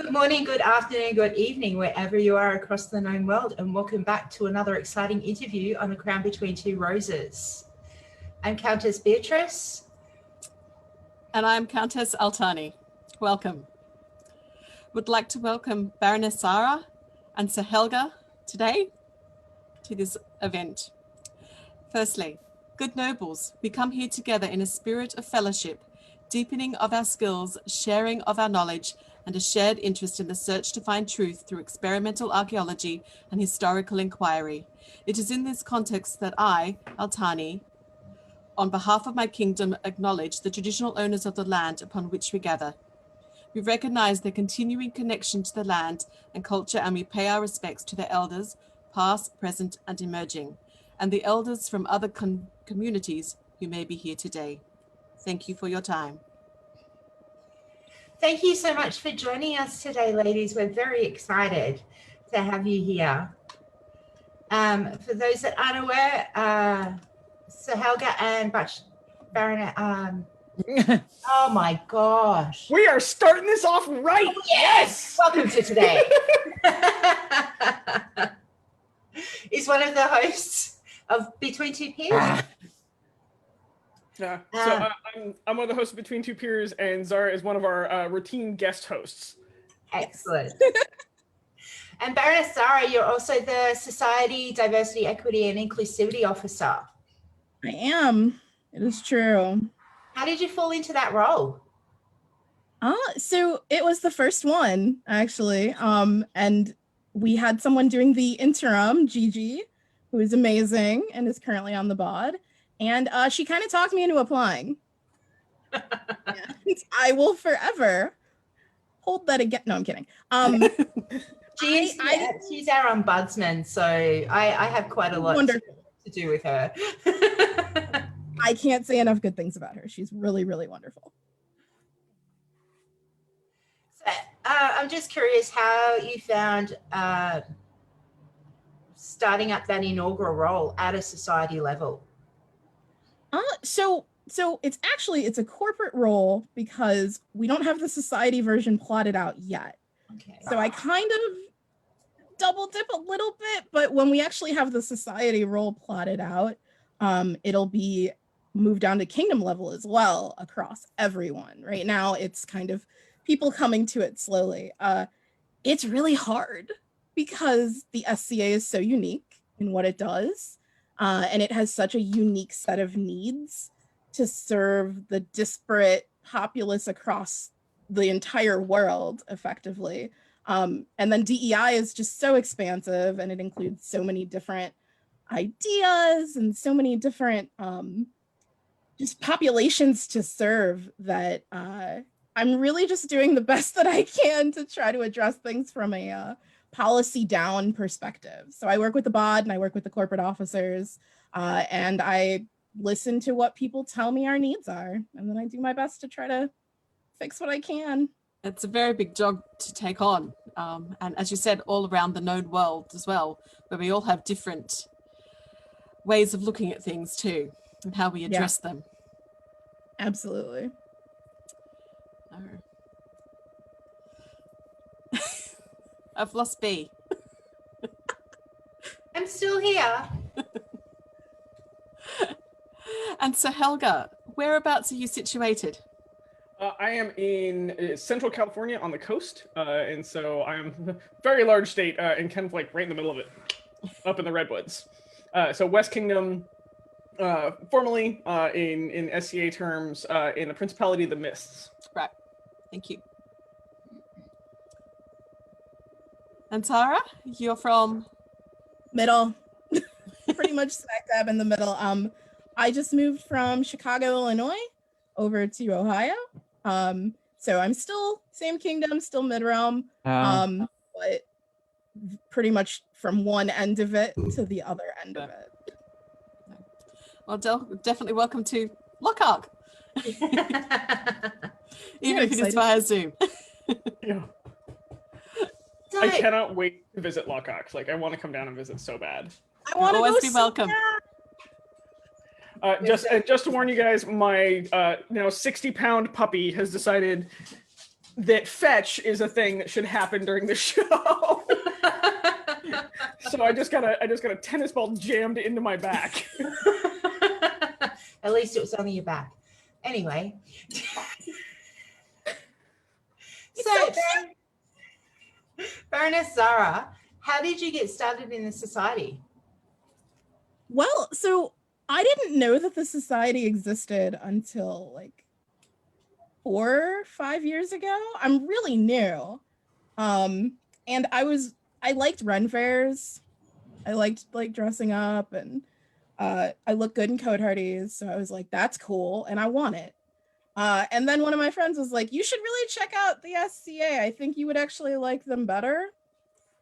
Good morning, good afternoon, good evening, wherever you are across the known world, and welcome back to another exciting interview on The Crown Between Two Roses. I'm Countess Beatrice. And I'm Countess Altani. Welcome. Would like to welcome Baroness Zahra and Sir Helga today to this event. Firstly, good nobles, we come here together in a spirit of fellowship, deepening of our skills, sharing of our knowledge, and a shared interest in the search to find truth through experimental archaeology and historical inquiry. It is in this context that I, Altani, on behalf of my kingdom, acknowledge the traditional owners of the land upon which we gather. We recognize their continuing connection to the land and culture, and we pay our respects to their elders, past, present, and emerging, and the elders from other communities who may be here today. Thank you for your time. Thank you so much for joining us today, ladies. We're very excited to have you here. For those that aren't aware, Sir Helga and Baroness, oh my gosh. We are starting this off right. Yes. Welcome to today. Is one of the hosts of Between Two Peers. Yeah. So I'm one of the hosts of Between Two Peers, and Zahra is one of our routine guest hosts. Excellent. And Baroness Zahra, you're also the Society Diversity, Equity and Inclusivity Officer. I am. It is true. How did you fall into that role? So it was the first one, actually. And we had someone doing the interim, Gigi, who is amazing and is currently on the bod. And she kind of talked me into applying. And I will forever hold that again. No, I'm kidding. She's our ombudsman, so I have quite a lot to do with her. I can't say enough good things about her. She's really, really wonderful. So, I'm just curious how you found starting up that inaugural role at a society level. So it's a corporate role because we don't have the society version plotted out yet. Okay. So I kind of double dip a little bit, but when we actually have the society role plotted out, it'll be moved down to kingdom level as well across everyone. Right now, it's kind of people coming to it slowly. It's really hard because the SCA is so unique in what it does. And it has such a unique set of needs to serve the disparate populace across the entire world effectively. And then DEI is just so expansive, and it includes so many different ideas and so many different just populations to serve that I'm really just doing the best that I can to try to address things from a policy down perspective. So I work with the bod and I work with the corporate officers, and I listen to what people tell me our needs are, and then I do my best to try to fix what I can. It's a very big job to take on. And as you said, all around the known world as well, where we all have different ways of looking at things too, and how we address them. Absolutely. I've lost B. I'm still here. And so Helga, whereabouts are you situated? I am in Central California on the coast, and so I'm a very large state and kind of like right in the middle of it, up in the Redwoods. So West Kingdom, formerly in SCA terms, in the Principality of the Mists. Right, thank you. And Zahra, you're from? Middle. Pretty much smack dab in the middle. I just moved from Chicago, Illinois over to Ohio. So I'm still same kingdom, still mid-realm, but pretty much from one end of it to the other end of it. Well, definitely welcome to Lochac. Even if it is via Zoom. Yeah. I cannot wait to visit Lochac. Like, I want to come down and visit so bad. I want to always be welcome. Just to warn you guys, my now 60-pound puppy has decided that fetch is a thing that should happen during the show. So I just got a tennis ball jammed into my back. At least it was only your back. Anyway. So, Baroness Zahra, how did you get started in the society? Well, so I didn't know that the society existed until like 4 or 5 years ago. I'm really new. And I liked Ren fairs. I liked like dressing up, and I look good in coat hardies. So I was like, that's cool. And I want it. And then one of my friends was like, you should really check out the SCA. I think you would actually like them better.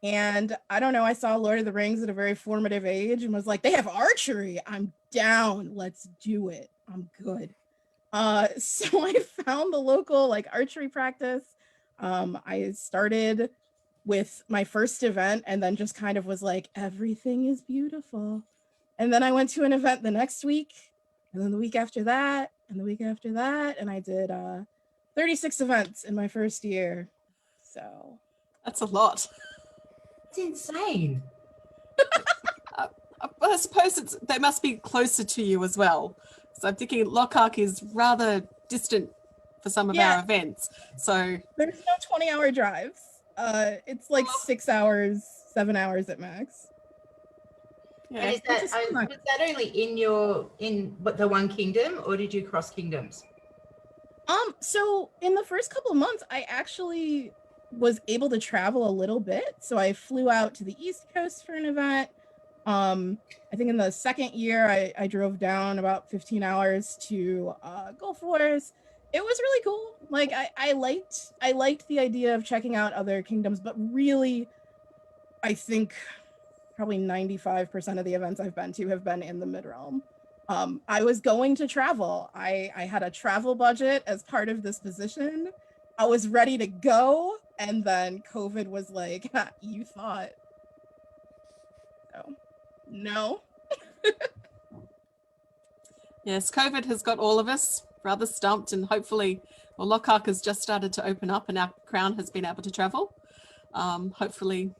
And I don't know, I saw Lord of the Rings at a very formative age and was like, they have archery. I'm down. Let's do it. I'm good. So I found the local like archery practice. I started with my first event and then just kind of was like, everything is beautiful. And then I went to an event the next week, and then the week after that, and the week after that. And I did 36 events in my first year. So That's a lot. It's insane. I suppose they must be closer to you as well. So I'm thinking Lochac is rather distant for some of our events. So there's no 20-hour drives. It's like 6 hours, 7 hours at max. Yeah. And was that only in the one kingdom, or did you cross kingdoms? So in the first couple of months, I actually was able to travel a little bit. So I flew out to the East Coast for an event. I think in the second year, I drove down about 15 hours to Gulf Wars. It was really cool. Like I liked the idea of checking out other kingdoms, but really, I think probably 95% of the events I've been to have been in the mid-realm. I was going to travel. I had a travel budget as part of this position. I was ready to go, and then COVID was like, you thought. So, no. Yes, COVID has got all of us rather stumped, and hopefully, well, Lochac has just started to open up and our crown has been able to travel. Hopefully,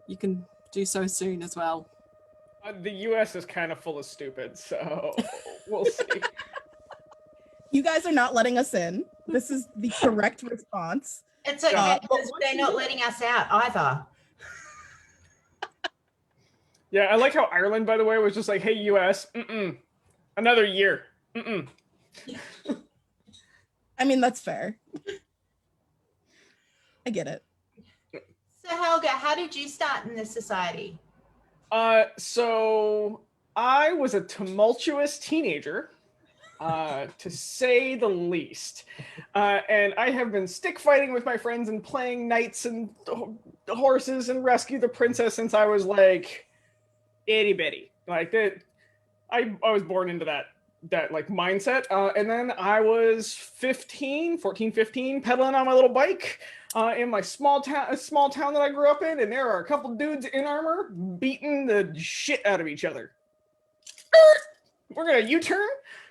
you can do so soon as well. The US is kind of full of stupid, so we'll see. You guys are not letting us in. This is the correct response. It's okay, because they're not letting us out either. Yeah, I like how Ireland, by the way, was just like, hey, US, another year. I mean, that's fair. I get it. So Helga, how did you start in this society? So I was a tumultuous teenager, to say the least. And I have been stick fighting with my friends and playing knights and horses and rescue the princess since I was like itty bitty. Like that, I was born into that like mindset. And then I was 15, pedaling on my little bike in my small town that I grew up in, and there are a couple dudes in armor beating the shit out of each other. We're gonna U-turn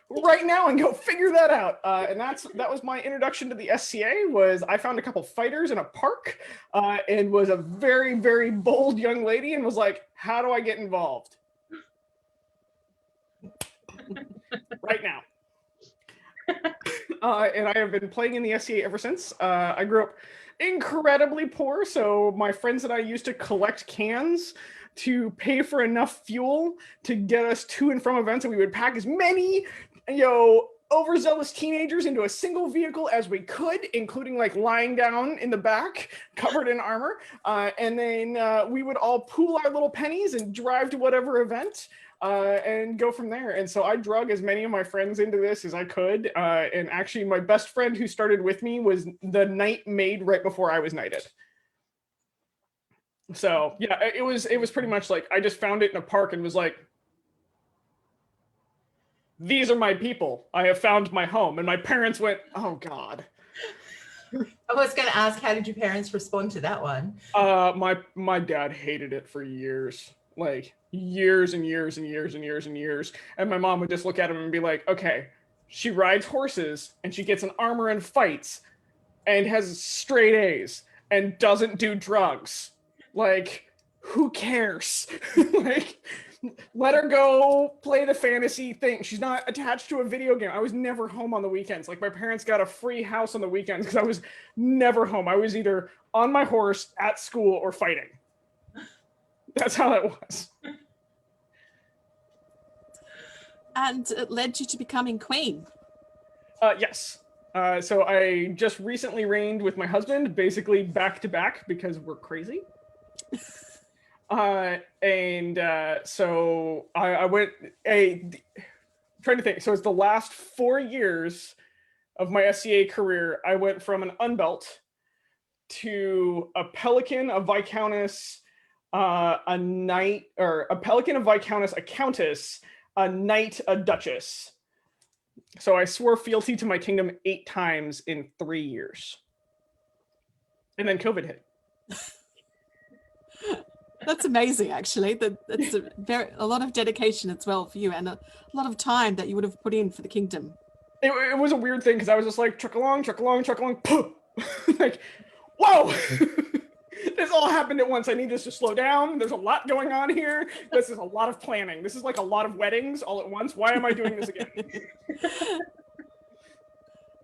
right now and go figure that out. And that was my introduction to the SCA. Was I found a couple fighters in a park, and was a very, very bold young lady, and was like, how do I get involved? Right now. And I have been playing in the SCA ever since. I grew up incredibly poor, so my friends and I used to collect cans to pay for enough fuel to get us to and from events, and we would pack as many, overzealous teenagers into a single vehicle as we could, including like lying down in the back, covered in armor, and then we would all pool our little pennies and drive to whatever event. And go from there. And so I drug as many of my friends into this as I could. And actually my best friend who started with me was the knight made right before I was knighted. So yeah, it was pretty much like, I just found it in a park and was like, these are my people. I have found my home. And my parents went, oh God. I was going to ask, how did your parents respond to that one? My dad hated it for years. Like years and years and years and years and years. And my mom would just look at him and be like, okay, she rides horses and she gets in armor and fights. and has straight A's and doesn't do drugs. Like, who cares? Like, let her go play the fantasy thing. She's not attached to a video game. I was never home on the weekends. Like, my parents got a free house on the weekends because I was never home. I was either on my horse, at school, or fighting. That's how that was. And it led you to becoming queen. Yes. So I just recently reigned with my husband, basically back to back because we're crazy. So I went trying to think. So it's the last 4 years of my SCA career. I went from an unbelt to a pelican, a viscountess, a knight, or a pelican, a viscountess, a countess, a knight, a duchess. So I swore fealty to my kingdom 8 times in 3 years. And then COVID hit. That's amazing, actually. That's a lot of dedication as well for you, and a lot of time that you would have put in for the kingdom. It was a weird thing because I was just like, truck along, poof! Like, whoa! This all happened at once. I need this to slow down. There's a lot going on here. This is a lot of planning. This is like a lot of weddings all at once. Why am I doing this again?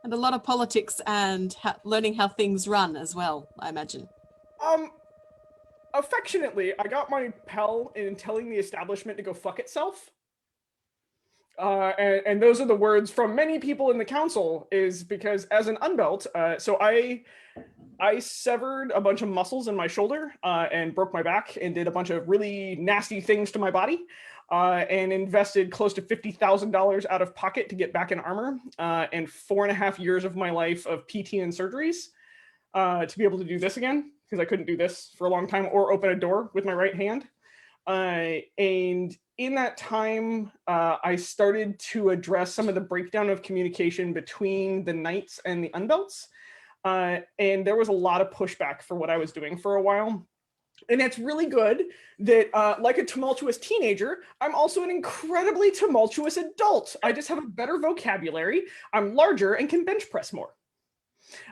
And a lot of politics and learning how things run as well, I imagine. Affectionately, I got my pell in telling the establishment to go fuck itself. And those are the words from many people in the council, is because as an unbelt, so I severed a bunch of muscles in my shoulder and broke my back and did a bunch of really nasty things to my body and invested close to $50,000 out of pocket to get back in armor and 4.5 years of my life of PT and surgeries to be able to do this again, because I couldn't do this for a long time or open a door with my right hand. And in that time, I started to address some of the breakdown of communication between the knights and the unbelts. And there was a lot of pushback for what I was doing for a while. And it's really good that, like a tumultuous teenager, I'm also an incredibly tumultuous adult. I just have a better vocabulary. I'm larger and can bench press more.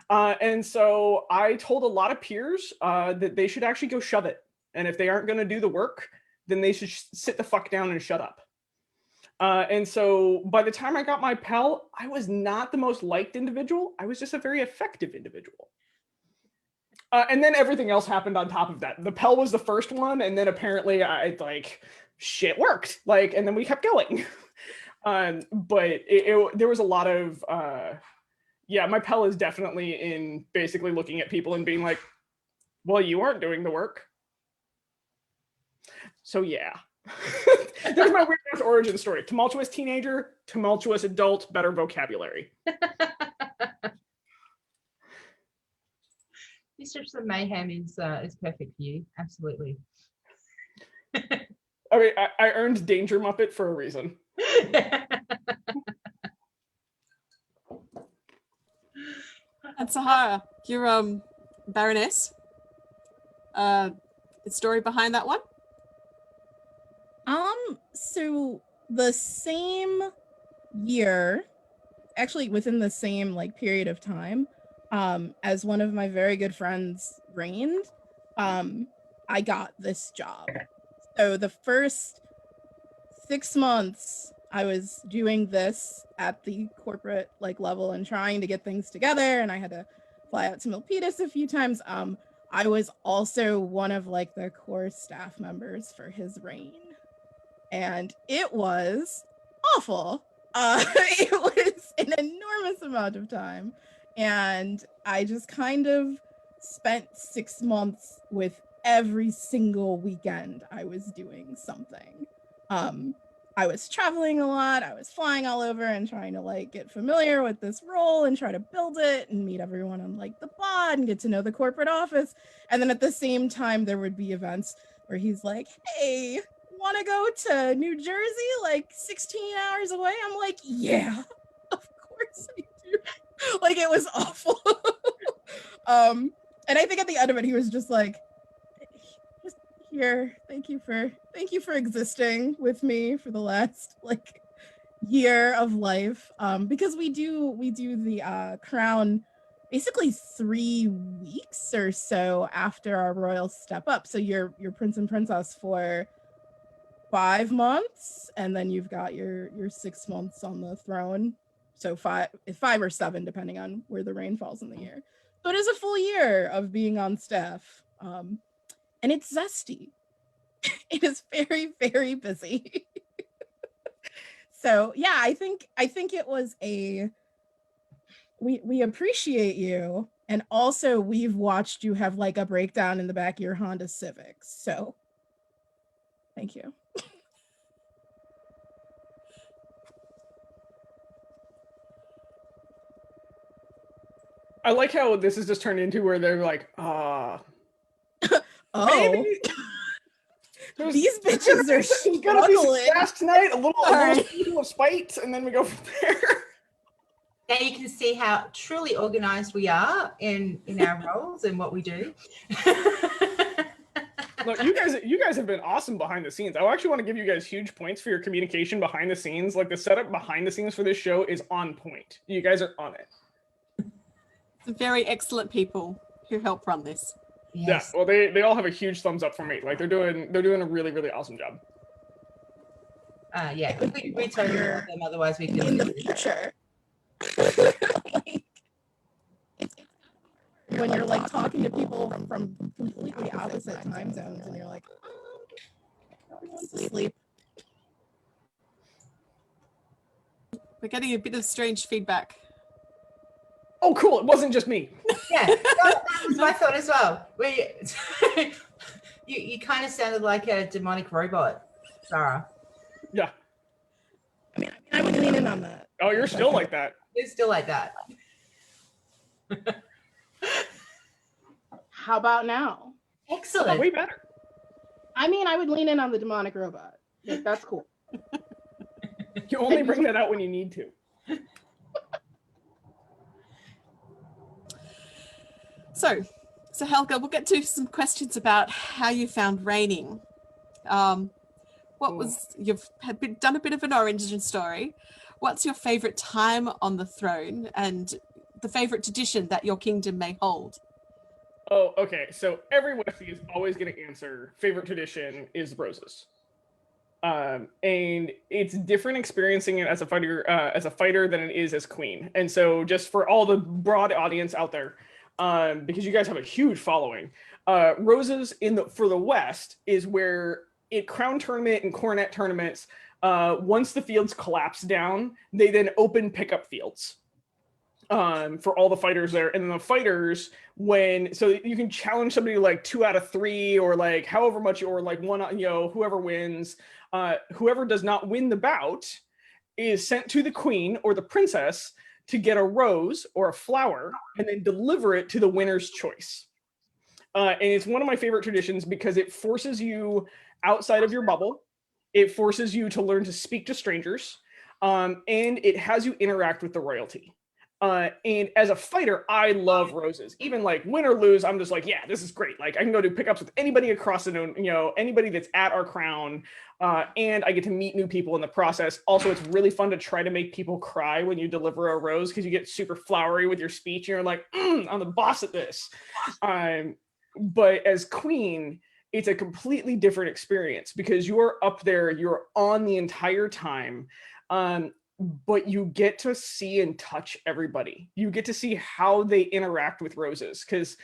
And so I told a lot of peers that they should actually go shove it. And if they aren't going to do the work, then they should sit the fuck down and shut up. And so by the time I got my pell, I was not the most liked individual. I was just a very effective individual. And then everything else happened on top of that. The pell was the first one, and then apparently shit worked. And then we kept going. But there was a lot of, my pell is definitely in basically looking at people and being like, well, you aren't doing the work. So yeah. There's my weird ass origin story. Tumultuous teenager, tumultuous adult, better vocabulary. Mistress of Mayhem is perfect for you. Absolutely. I mean, I earned Danger Muppet for a reason. And Zahra, you're Baroness. The story behind that one? So the same year, actually within the same period of time, as one of my very good friends reigned, I got this job. So the first 6 months I was doing this at the corporate level and trying to get things together, and I had to fly out to Milpitas a few times. I was also one of the core staff members for his reign. And it was awful. It was an enormous amount of time. And I just kind of spent 6 months with every single weekend I was doing something. I was traveling a lot. I was flying all over and trying to get familiar with this role and try to build it and meet everyone on the pod and get to know the corporate office. And then at the same time, there would be events where he's like, hey, want to go to New Jersey 16 hours away? I'm like, yeah, of course I do. It was awful. And I think at the end of it he was just just here, thank you for existing with me for the last year of life, because we do the crown basically 3 weeks or so after our royal step up. So you're prince and princess for 5 months, and then you've got your 6 months on the throne. So five or 7, depending on where the rain falls in the year. So it is a full year of being on staff, and it's zesty. It is very, very busy. So yeah, I think it was we appreciate you, and also we've watched you have like a breakdown in the back of your Honda Civic. So thank you. I like how this is just turned into where they're like, Oh, maybe these bitches are there's gonna be some struggling. gas tonight, a little Sorry. of spite, and then we go from there. Now you can see how truly organized we are in our roles and what we do. Look, you guys have been awesome behind the scenes. I actually want to give you guys huge points for your communication behind the scenes. Like the setup behind the scenes for this show is on point. You guys are on it. Some very excellent people who help run this. Yes. Yeah, well, they all have a huge thumbs up from me. Like they're doing a really, really awesome job. Yeah, we totally love them, otherwise we In couldn't the do it. future. When you're like talking to people from completely opposite time zones, and you're like, sleep. We're getting a bit of strange feedback. Oh, cool! It wasn't just me. Yeah, that was my thought as well. You kind of sounded like a demonic robot, Zahra. Yeah. I mean, I would lean in on that. Oh, you're still like that. It's still like that. How about now? Excellent. Way better. I mean, I would lean in on the demonic robot. Like, that's cool. You only bring that out when you need to. So Helga, we'll get to some questions about how you found reigning. You've done a bit of an origin story. What's your favorite time on the throne and the favorite tradition that your kingdom may hold? Oh, okay. So every Westie is always going to answer favorite tradition is roses. And it's different experiencing it as a fighter than it is as queen. And so just for all the broad audience out there, because you guys have a huge following, roses for the West is where crown tournament and coronet tournaments, once the fields collapse down, they then open pickup fields for all the fighters there. And then the fighters, so you can challenge somebody like 2 out of 3 or like however much, or like one, whoever wins, whoever does not win the bout is sent to the queen or the princess to get a rose or a flower and then deliver it to the winner's choice. And it's one of my favorite traditions because it forces you outside of your bubble. It forces you to learn to speak to strangers, and it has you interact with the royalty. And as a fighter, I love roses. Even like win or lose, I'm just like, yeah, this is great. Like I can go do pickups with anybody across the, anybody that's at our crown, and I get to meet new people in the process. Also, it's really fun to try to make people cry when you deliver a rose because you get super flowery with your speech and you're like, I'm the boss at this. But as queen, it's a completely different experience because you're up there, you're on the entire time. But you get to see and touch everybody. You get to see how they interact with roses because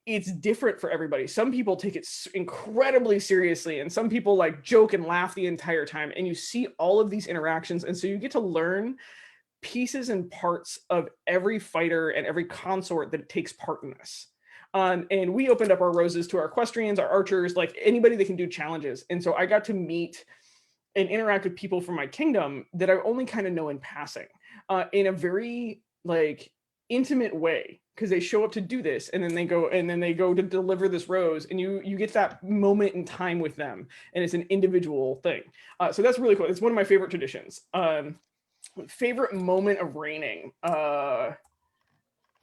it's different for everybody. Some people take it incredibly seriously and some people like joke and laugh the entire time, and you see all of these interactions. And so you get to learn pieces and parts of every fighter and every consort that takes part in this. And we opened up our roses to our equestrians, our archers, like anybody that can do challenges. And so I got to meet and interact with people from my kingdom that I only kind of know in passing, in a very like intimate way, because they show up to do this and then they go to deliver this rose, and you get that moment in time with them, and it's an individual thing. So that's really cool. It's one of my favorite traditions. Favorite moment of reigning.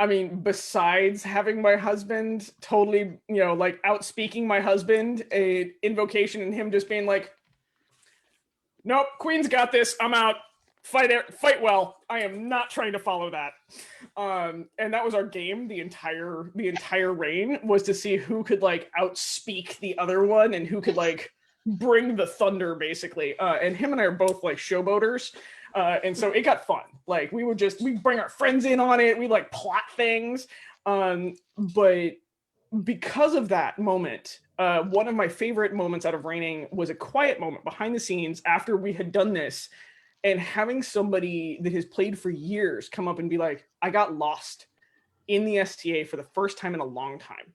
I mean, besides having my husband totally, like outspeaking my husband, a invocation and him just being like, nope, queen's got this, I'm out. fight well. I am not trying to follow that. And that was our game. The entire reign was to see who could like outspeak the other one and who could like bring the thunder, basically. And him and I are both like showboaters. And so it got fun. Like we bring our friends in on it. We like plot things. But because of that moment, one of my favorite moments out of reigning was a quiet moment behind the scenes after we had done this, and having somebody that has played for years come up and be like, I got lost in the STA for the first time in a long time,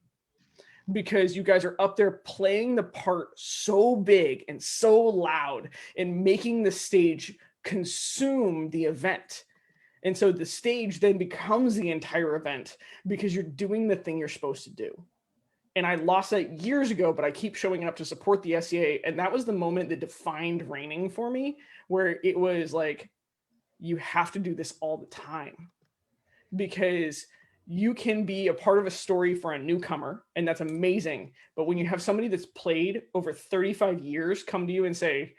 because you guys are up there playing the part so big and so loud and making the stage consume the event. And so the stage then becomes the entire event because you're doing the thing you're supposed to do. And I lost that years ago, but I keep showing up to support the SCA. And that was the moment that defined reigning for me, where it was like, you have to do this all the time, because you can be a part of a story for a newcomer, and that's amazing. But when you have somebody that's played over 35 years come to you and say,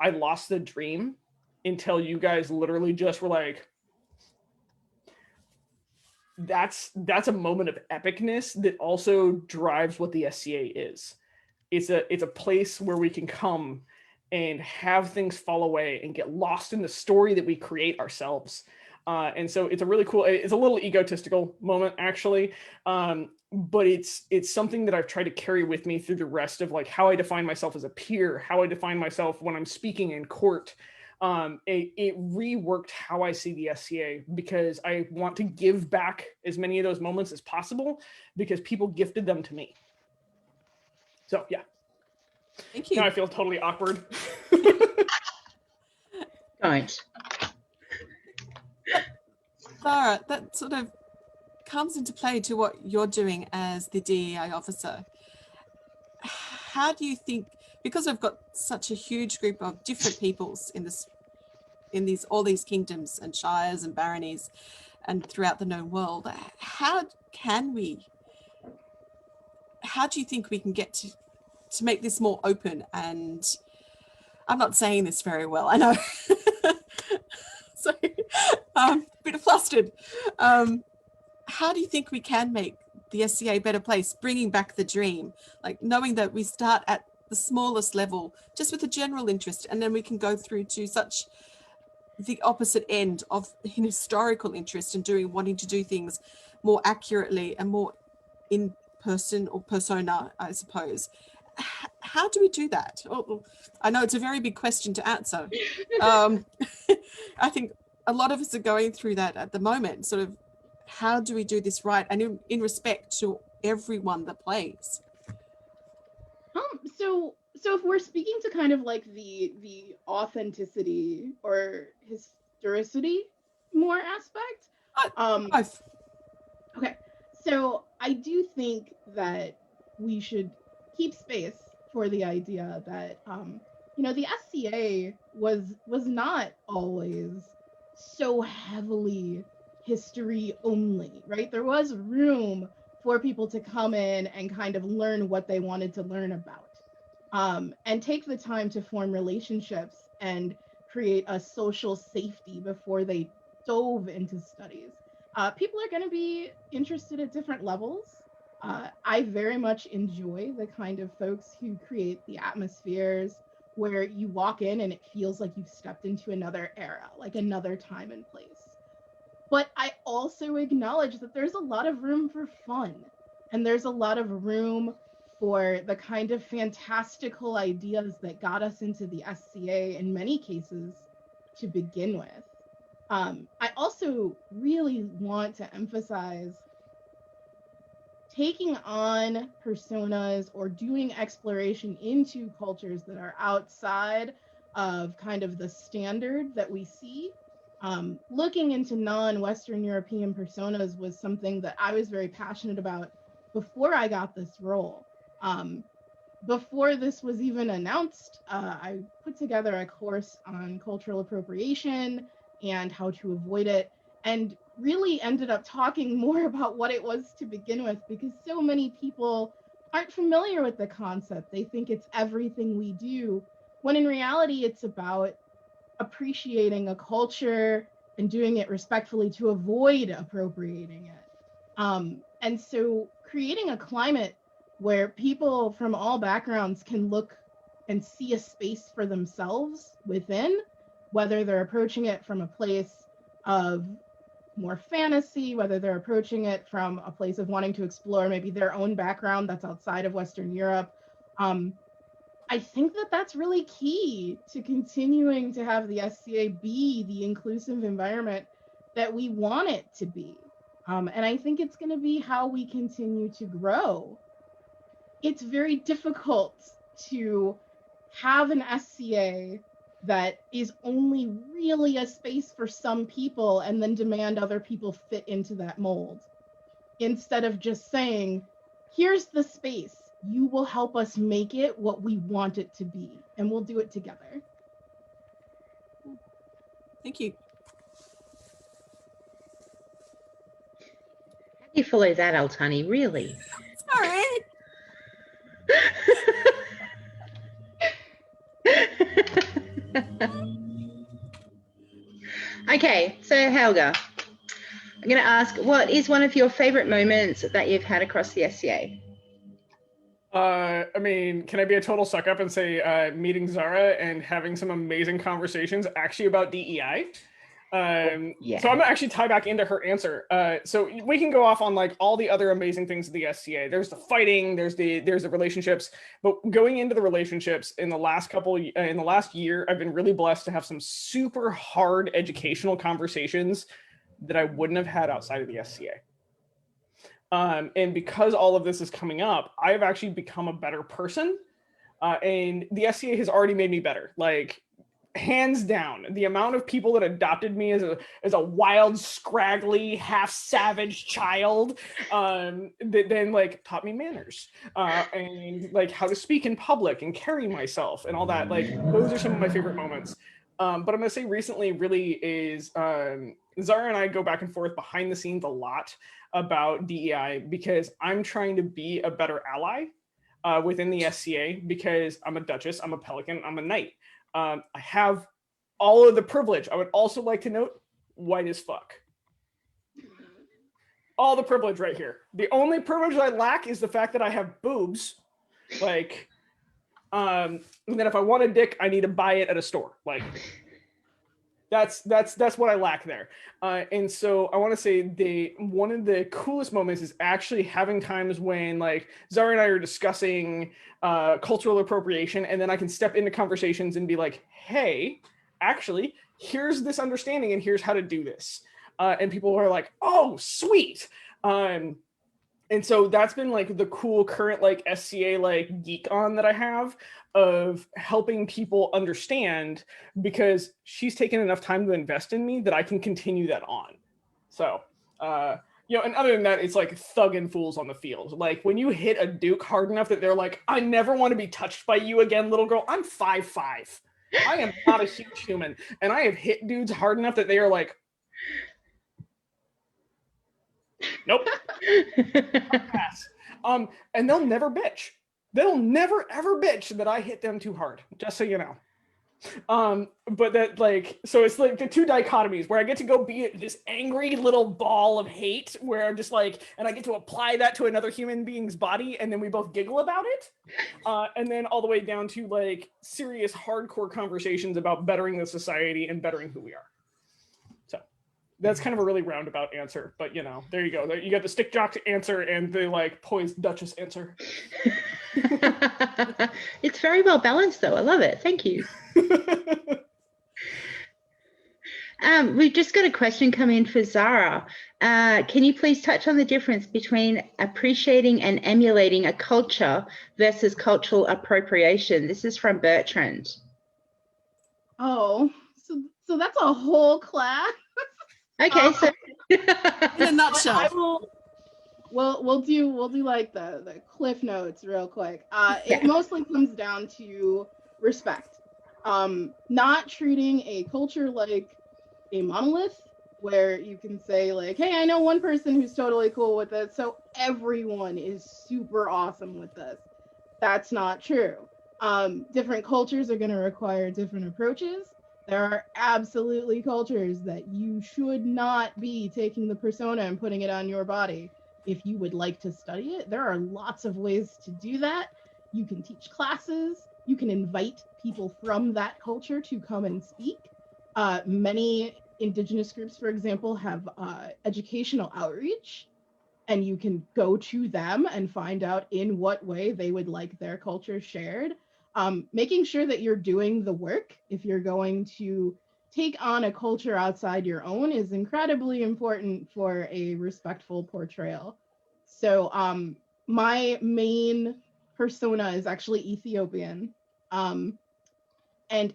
I lost the dream until you guys literally just were like, that's a moment of epicness that also drives what the SCA is. It's a place where we can come and have things fall away and get lost in the story that we create ourselves. And so it's a really cool, it's a little egotistical moment actually. But it's something that I've tried to carry with me through the rest of like how I define myself as a peer, how I define myself when I'm speaking in court. It reworked how I see the SCA, because I want to give back as many of those moments as possible because people gifted them to me. So yeah. Thank you. Now I feel totally awkward. Don't. Zahra, that sort of comes into play to what you're doing as the DEI officer. How do you think, because we've got such a huge group of different peoples in all these kingdoms and shires and baronies and throughout the known world, how do you think we can get to make this more open? And I'm not saying this very well, I know. So, a bit flustered. How do you think we can make the SCA a better place, bringing back the dream, like knowing that we start at the smallest level, just with a general interest, and then we can go through to such the opposite end of an historical interest and wanting to do things more accurately and more in person or persona, I suppose. How do we do that? Oh, I know it's a very big question to answer. I think a lot of us are going through that at the moment, sort of, how do we do this right and in respect to everyone that plays? So if we're speaking to kind of like the authenticity or historicity more aspect, Both. okay. So I do think that we should keep space for the idea that the SCA was not always so heavily history only, right? There was room for people to come in and kind of learn what they wanted to learn about, and take the time to form relationships and create a social safety before they dove into studies. People are going to be interested at different levels. I very much enjoy the kind of folks who create the atmospheres where you walk in and it feels like you've stepped into another era, like another time and place. But I also acknowledge that there's a lot of room for fun, and there's a lot of room for the kind of fantastical ideas that got us into the SCA in many cases to begin with. I also really want to emphasize taking on personas or doing exploration into cultures that are outside of kind of the standard that we see. Looking into non-Western European personas was something that I was very passionate about before I got this role. Before this was even announced, I put together a course on cultural appropriation and how to avoid it, and really ended up talking more about what it was to begin with, because so many people aren't familiar with the concept. They think it's everything we do, when in reality it's about appreciating a culture and doing it respectfully to avoid appropriating it. And so creating a climate where people from all backgrounds can look and see a space for themselves within, whether they're approaching it from a place of more fantasy, whether they're approaching it from a place of wanting to explore maybe their own background that's outside of Western Europe. I think that that's really key to continuing to have the SCA be the inclusive environment that we want it to be. And I think it's going to be how we continue to grow. It's very difficult to have an SCA that is only really a space for some people and then demand other people fit into that mold. Instead of just saying, here's the space, you will help us make it what we want it to be, and we'll do it together. Thank you. How do you follow that, Altani? Really? All right. Okay, so Helga, I'm going to ask, what is one of your favorite moments that you've had across the SCA? I mean, can I be a total suck up and say meeting Zahra and having some amazing conversations actually about DEI? Yeah. So I'm gonna actually tie back into her answer. So we can go off on like all the other amazing things of the SCA. There's the fighting, there's the relationships, but going into the relationships in the last year, I've been really blessed to have some super hard educational conversations that I wouldn't have had outside of the SCA. And because all of this is coming up, I've actually become a better person. And the SCA has already made me better. Like, hands down, the amount of people that adopted me as a wild, scraggly, half savage child, that then like taught me manners, and like how to speak in public and carry myself and all that. Like, those are some of my favorite moments. But I'm gonna say recently really is Zahra and I go back and forth behind the scenes a lot about DEI because I'm trying to be a better ally within the SCA because I'm a Duchess, I'm a Pelican, I'm a Knight. I have all of the privilege. I would also like to note, white as fuck. All the privilege right here. The only privilege I lack is the fact that I have boobs. Like, and then if I want a dick, I need to buy it at a store. Like, that's what I lack there. And so I want to say one of the coolest moments is actually having times when like Zahra and I are discussing cultural appropriation, and then I can step into conversations and be like, hey, actually, here's this understanding and here's how to do this. And people are like, oh, sweet. And so that's been like the cool current like SCA like geek on that I have of helping people understand, because she's taken enough time to invest in me that I can continue that on. So, and other than that, it's like thugging fools on the field. Like when you hit a Duke hard enough that they're like, I never want to be touched by you again, little girl. I'm 5'5". I am not a huge human. And I have hit dudes hard enough that they are like, nope. Pass. And they'll never bitch. They'll never ever bitch that I hit them too hard, just so you know. But that like, so it's like the two dichotomies where I get to go be this angry little ball of hate where I'm just like, and I get to apply that to another human being's body and then we both giggle about it. And then all the way down to like serious hardcore conversations about bettering the society and bettering who we are. That's kind of a really roundabout answer, but you know, there you go. You got the stick jock answer and the like poised Duchess answer. It's very well balanced though. I love it. Thank you. We've just got a question come in for Zahra. Can you please touch on the difference between appreciating and emulating a culture versus cultural appropriation? This is from Bertrand. Oh, so that's a whole class. Okay, so In a nutshell. We'll do like the cliff notes real quick. It mostly comes down to respect. Not treating a culture like a monolith where you can say like, hey, I know one person who's totally cool with this, so everyone is super awesome with this. That's not true. Different cultures are going to require different approaches. There are absolutely cultures that you should not be taking the persona and putting it on your body. If you would like to study it, there are lots of ways to do that. You can teach classes. You can invite people from that culture to come and speak. Many indigenous groups, for example, have educational outreach, and you can go to them and find out in what way they would like their culture shared. Making sure that you're doing the work if you're going to take on a culture outside your own is incredibly important for a respectful portrayal. So my main persona is actually Ethiopian. And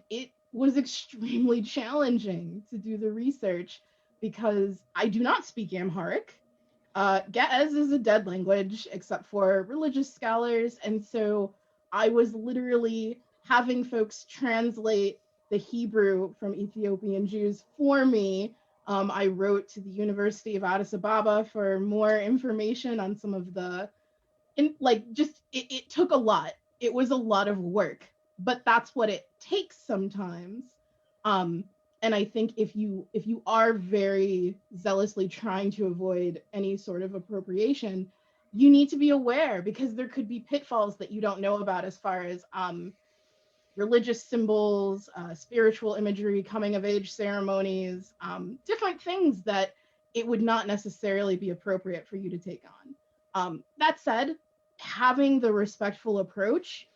it was extremely challenging to do the research because I do not speak Amharic. Ge'ez is a dead language except for religious scholars, and so I was literally having folks translate the Hebrew from Ethiopian Jews for me. I wrote to the University of Addis Ababa for more information on some of the, it took a lot. It was a lot of work, but that's what it takes sometimes. And I think if you are very zealously trying to avoid any sort of appropriation, you need to be aware because there could be pitfalls that you don't know about as far as religious symbols, spiritual imagery, coming of age ceremonies, different things that it would not necessarily be appropriate for you to take on. That said, having the respectful approach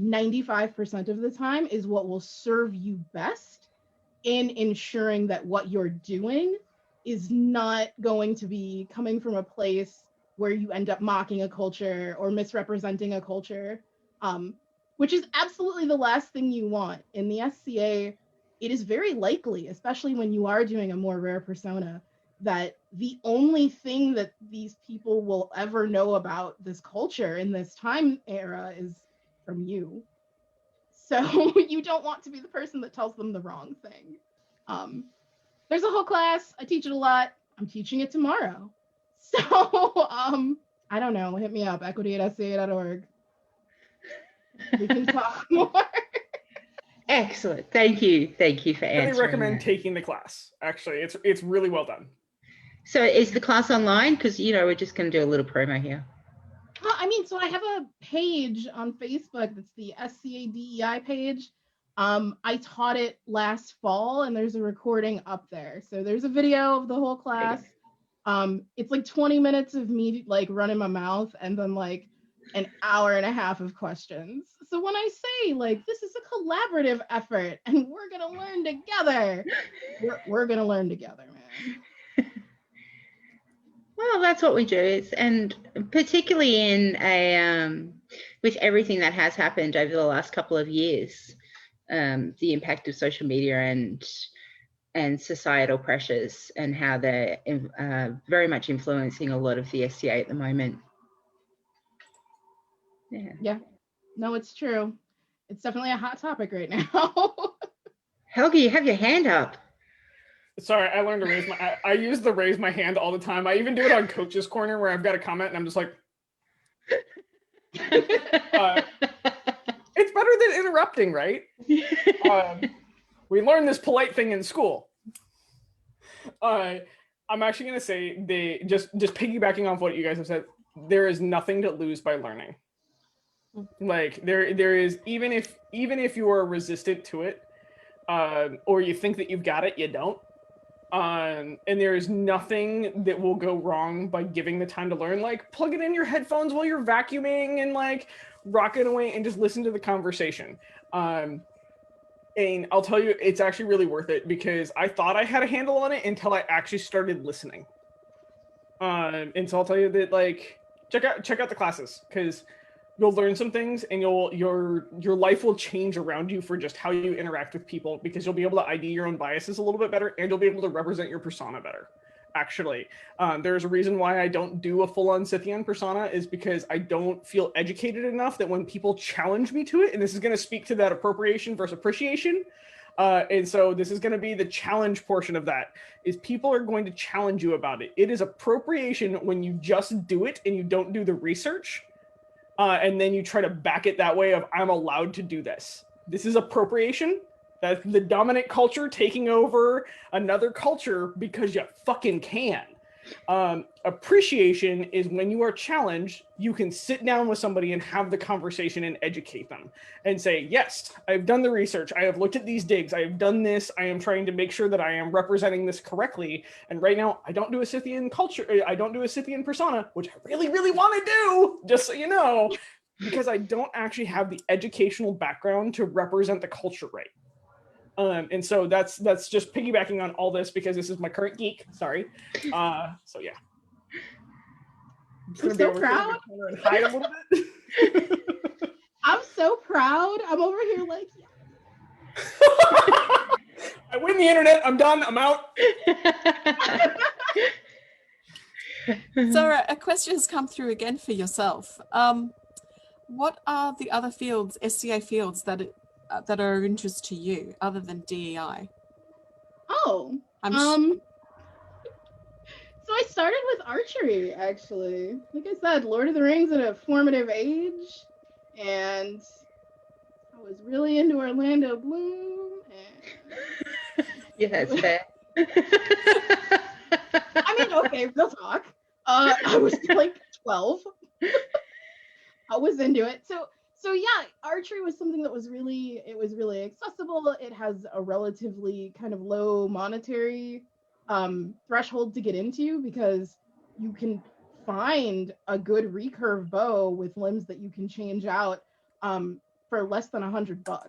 95% of the time is what will serve you best in ensuring that what you're doing is not going to be coming from a place where you end up mocking a culture or misrepresenting a culture, which is absolutely the last thing you want. In the SCA, it is very likely, especially when you are doing a more rare persona, that the only thing that these people will ever know about this culture in this time era is from you. So you don't want to be the person that tells them the wrong thing. There's a whole class. I teach it a lot. I'm teaching it tomorrow. So I don't know. Hit me up, equity@sca.org. We can talk more. Excellent. Thank you. Thank you for I answering. really recommend that. taking the class. Actually, it's really well done. So is the class online? Because, we're just going to do a little promo here. So I have a page on Facebook that's the SCA DEI page. I taught it last fall, and there's a recording up there. So there's a video of the whole class. It's like 20 minutes of me like running my mouth, and then like an hour and a half of questions. So when I say like this is a collaborative effort, and we're gonna learn together, we're gonna learn together, man. Well, that's what we do. And particularly in with everything that has happened over the last couple of years, the impact of social media and societal pressures and how they're very much influencing a lot of the SCA at the moment. Yeah. No, it's true. It's definitely a hot topic right now. Helga, you have your hand up. Sorry, I learned to raise my. I use the raise my hand all the time. I even do it on Coach's Corner where I've got a comment and I'm just like. It's better than interrupting, right? We learned this polite thing in school. I'm actually going to say just piggybacking off what you guys have said. There is nothing to lose by learning. Like there is even if you are resistant to it, or you think that you've got it, you don't. And there is nothing that will go wrong by giving the time to learn. Like plug it in your headphones while you're vacuuming and like rock it away and just listen to the conversation. And I'll tell you, it's actually really worth it because I thought I had a handle on it until I actually started listening. And so I'll tell you that like check out the classes because you'll learn some things and your life will change around you for just how you interact with people because you'll be able to ID your own biases a little bit better and you'll be able to represent your persona better. Actually, there's a reason why I don't do a full-on Scythian persona is because I don't feel educated enough that when people challenge me to it, and this is going to speak to that appropriation versus appreciation, and so this is going to be the challenge portion of that, is people are going to challenge you about it. It is appropriation when you just do it and you don't do the research. And then you try to back it that way of I'm allowed to do this. This is appropriation That's the dominant culture taking over another culture because you fucking can. Appreciation is when you are challenged, you can sit down with somebody and have the conversation and educate them and say, yes, I've done the research. I have looked at these digs. I have done this. I am trying to make sure that I am representing this correctly. And right now I don't do a Scythian culture. I don't do a Scythian persona, which I really, really want to do, just so you know, because I don't actually have the educational background to represent the culture right. And so that's just piggybacking on all this because this is my current geek. Sorry. So yeah. I'm so proud. And hide a little bit. I'm so proud. I'm over here like, I win the internet. I'm done. I'm out. Zahra, a question has come through again for yourself. What are the other fields, SCA fields, that are of interest to you other than DEI? oh, so I started with archery, actually. Like I said, Lord of the Rings at a formative age, and I was really into Orlando Bloom. And Yeah, that's fair. I mean, okay, real talk. I was like 12. I was into it. So yeah, archery was something that was really accessible. It has a relatively kind of low monetary threshold to get into because you can find a good recurve bow with limbs that you can change out for less than $100.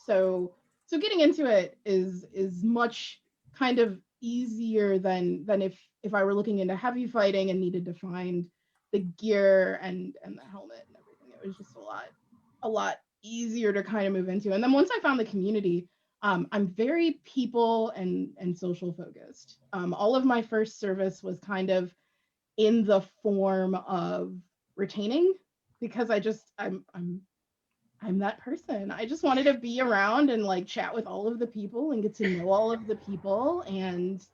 So getting into it is much kind of easier than if I were looking into heavy fighting and needed to find the gear and the helmet and everything. It was just a lot easier to kind of move into. And then once I found the community, I'm very people and social focused. All of my first service was kind of in the form of retaining because I'm that person. I just wanted to be around and like chat with all of the people and get to know all of the people. And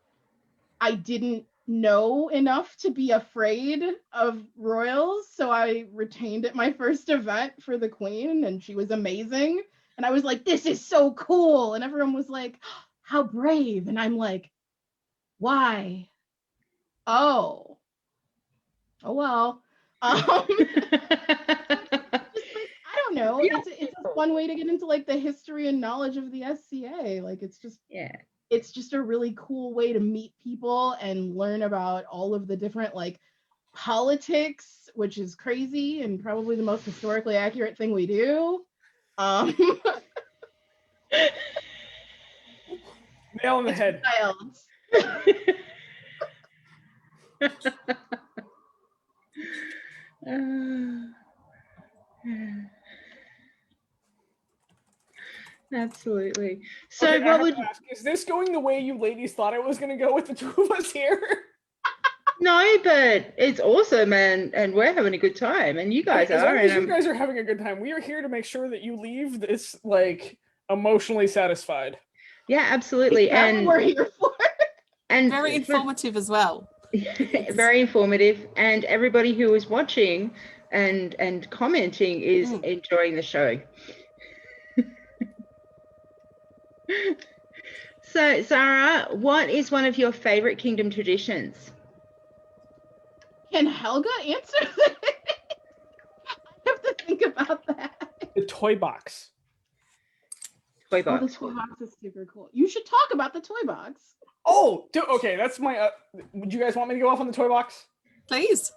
I didn't know enough to be afraid of royals, so I retained at my first event for the queen, and she was amazing. And I was like, this is so cool. And everyone was like, how brave. And I'm like, why? Oh well. I don't know. It's just one way to get into like the history and knowledge of the SCA. Like it's just a really cool way to meet people and learn about all of the different like politics, which is crazy and probably the most historically accurate thing we do. Nail on the head. Absolutely. So Okay, what would ask, is this going the way you ladies thought it was going to go with the two of us here? No, but it's awesome and we're having a good time and you guys as are. long as you guys are having a good time, we are here to make sure that you leave this like emotionally satisfied. Yeah, absolutely. And we're here for. And very informative as well. Very informative. And everybody who is watching and commenting is enjoying the show. So, Zahra, what is one of your favorite kingdom traditions? Can Helga answer that? I have to think about that. The toy box. Toy box. Oh, the toy box is super cool. You should talk about the toy box. Oh, okay. That's my. Would you guys want me to go off on the toy box? Please.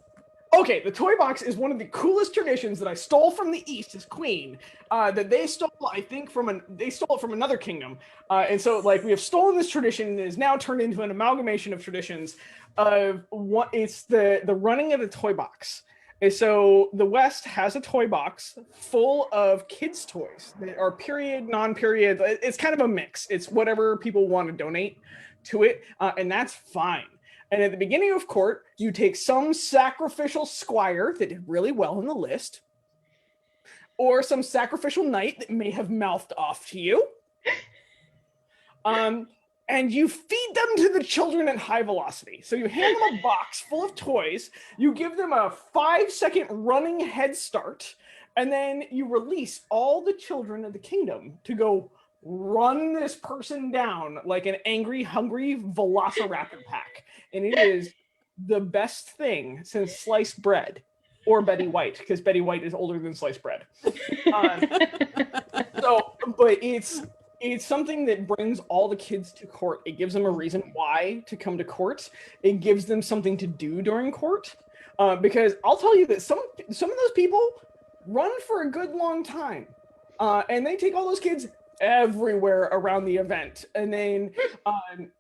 Okay, the toy box is one of the coolest traditions that I stole from the East as queen. That they stole, I think, they stole it from another kingdom. And so, like, we have stolen this tradition and it is now turned into an amalgamation of traditions of what it's the running of the toy box. And so the West has a toy box full of kids' toys that are period, non-period. It's kind of a mix. It's whatever people want to donate to it, and that's fine. And at the beginning of court, you take some sacrificial squire that did really well in the list, or some sacrificial knight that may have mouthed off to you, and you feed them to the children at high velocity. So you hand them a box full of toys, you give them a 5-second running head start, and then you release all the children of the kingdom to go run this person down like an angry, hungry velociraptor pack. And it is the best thing since sliced bread, or Betty White, because Betty White is older than sliced bread. But it's something that brings all the kids to court. It gives them a reason why to come to court. It gives them something to do during court. Because I'll tell you that some of those people run for a good long time. And they take all those kids everywhere around the event. And then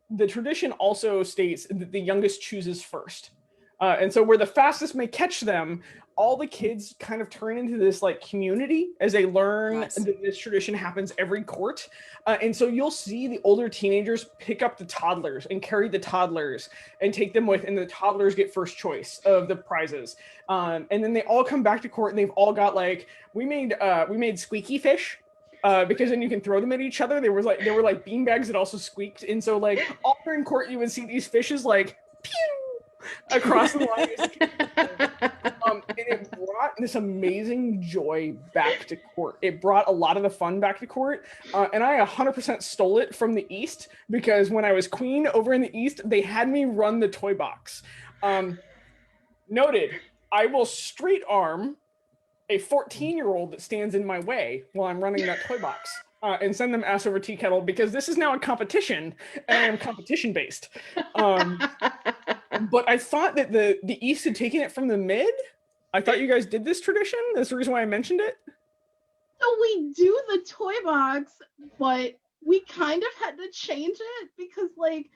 the tradition also states that the youngest chooses first. And so where the fastest may catch them, all the kids kind of turn into this like community as they learn that this tradition happens every court. And so you'll see the older teenagers pick up the toddlers and carry the toddlers and take them with, and the toddlers get first choice of the prizes. And then they all come back to court and they've all got like, we made squeaky fish. Because then you can throw them at each other. They were like beanbags that also squeaked. And so like all during court, you would see these fishes like pew across the line. And it brought this amazing joy back to court. It brought a lot of the fun back to court. And I 100% stole it from the East, because when I was queen over in the East, they had me run the toy box. Noted, I will straight arm a 14-year-old that stands in my way while I'm running that toy box, and send them ass over tea kettle, because this is now a competition and I am competition based. But I thought that the East had taken it from the Mid. I thought you guys did this tradition. That's the reason why I mentioned it. So we do the toy box, but we kind of had to change it because like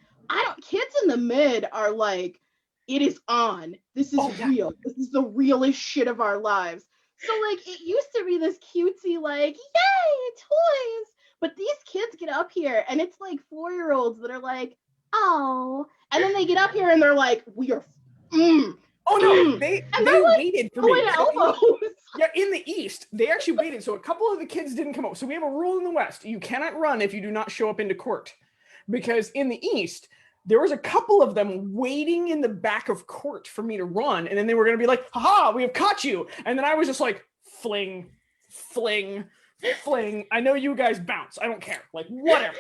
kids in the Mid are like, it is on. This is real. This is the realest shit of our lives. So, like, it used to be this cutesy, like, yay, toys. But these kids get up here, and it's, like, 4-year-olds that are like, oh. And then they get up here, and they're like, we are, Oh, no, they like, waited for me. Elbows. In the East, they actually waited. So a couple of the kids didn't come up. So we have a rule in the West. You cannot run if you do not show up into court. Because in the East, there was a couple of them waiting in the back of court for me to run. And then they were going to be like, haha, we have caught you. And then I was just like, fling. I know you guys bounce. I don't care. Like, whatever.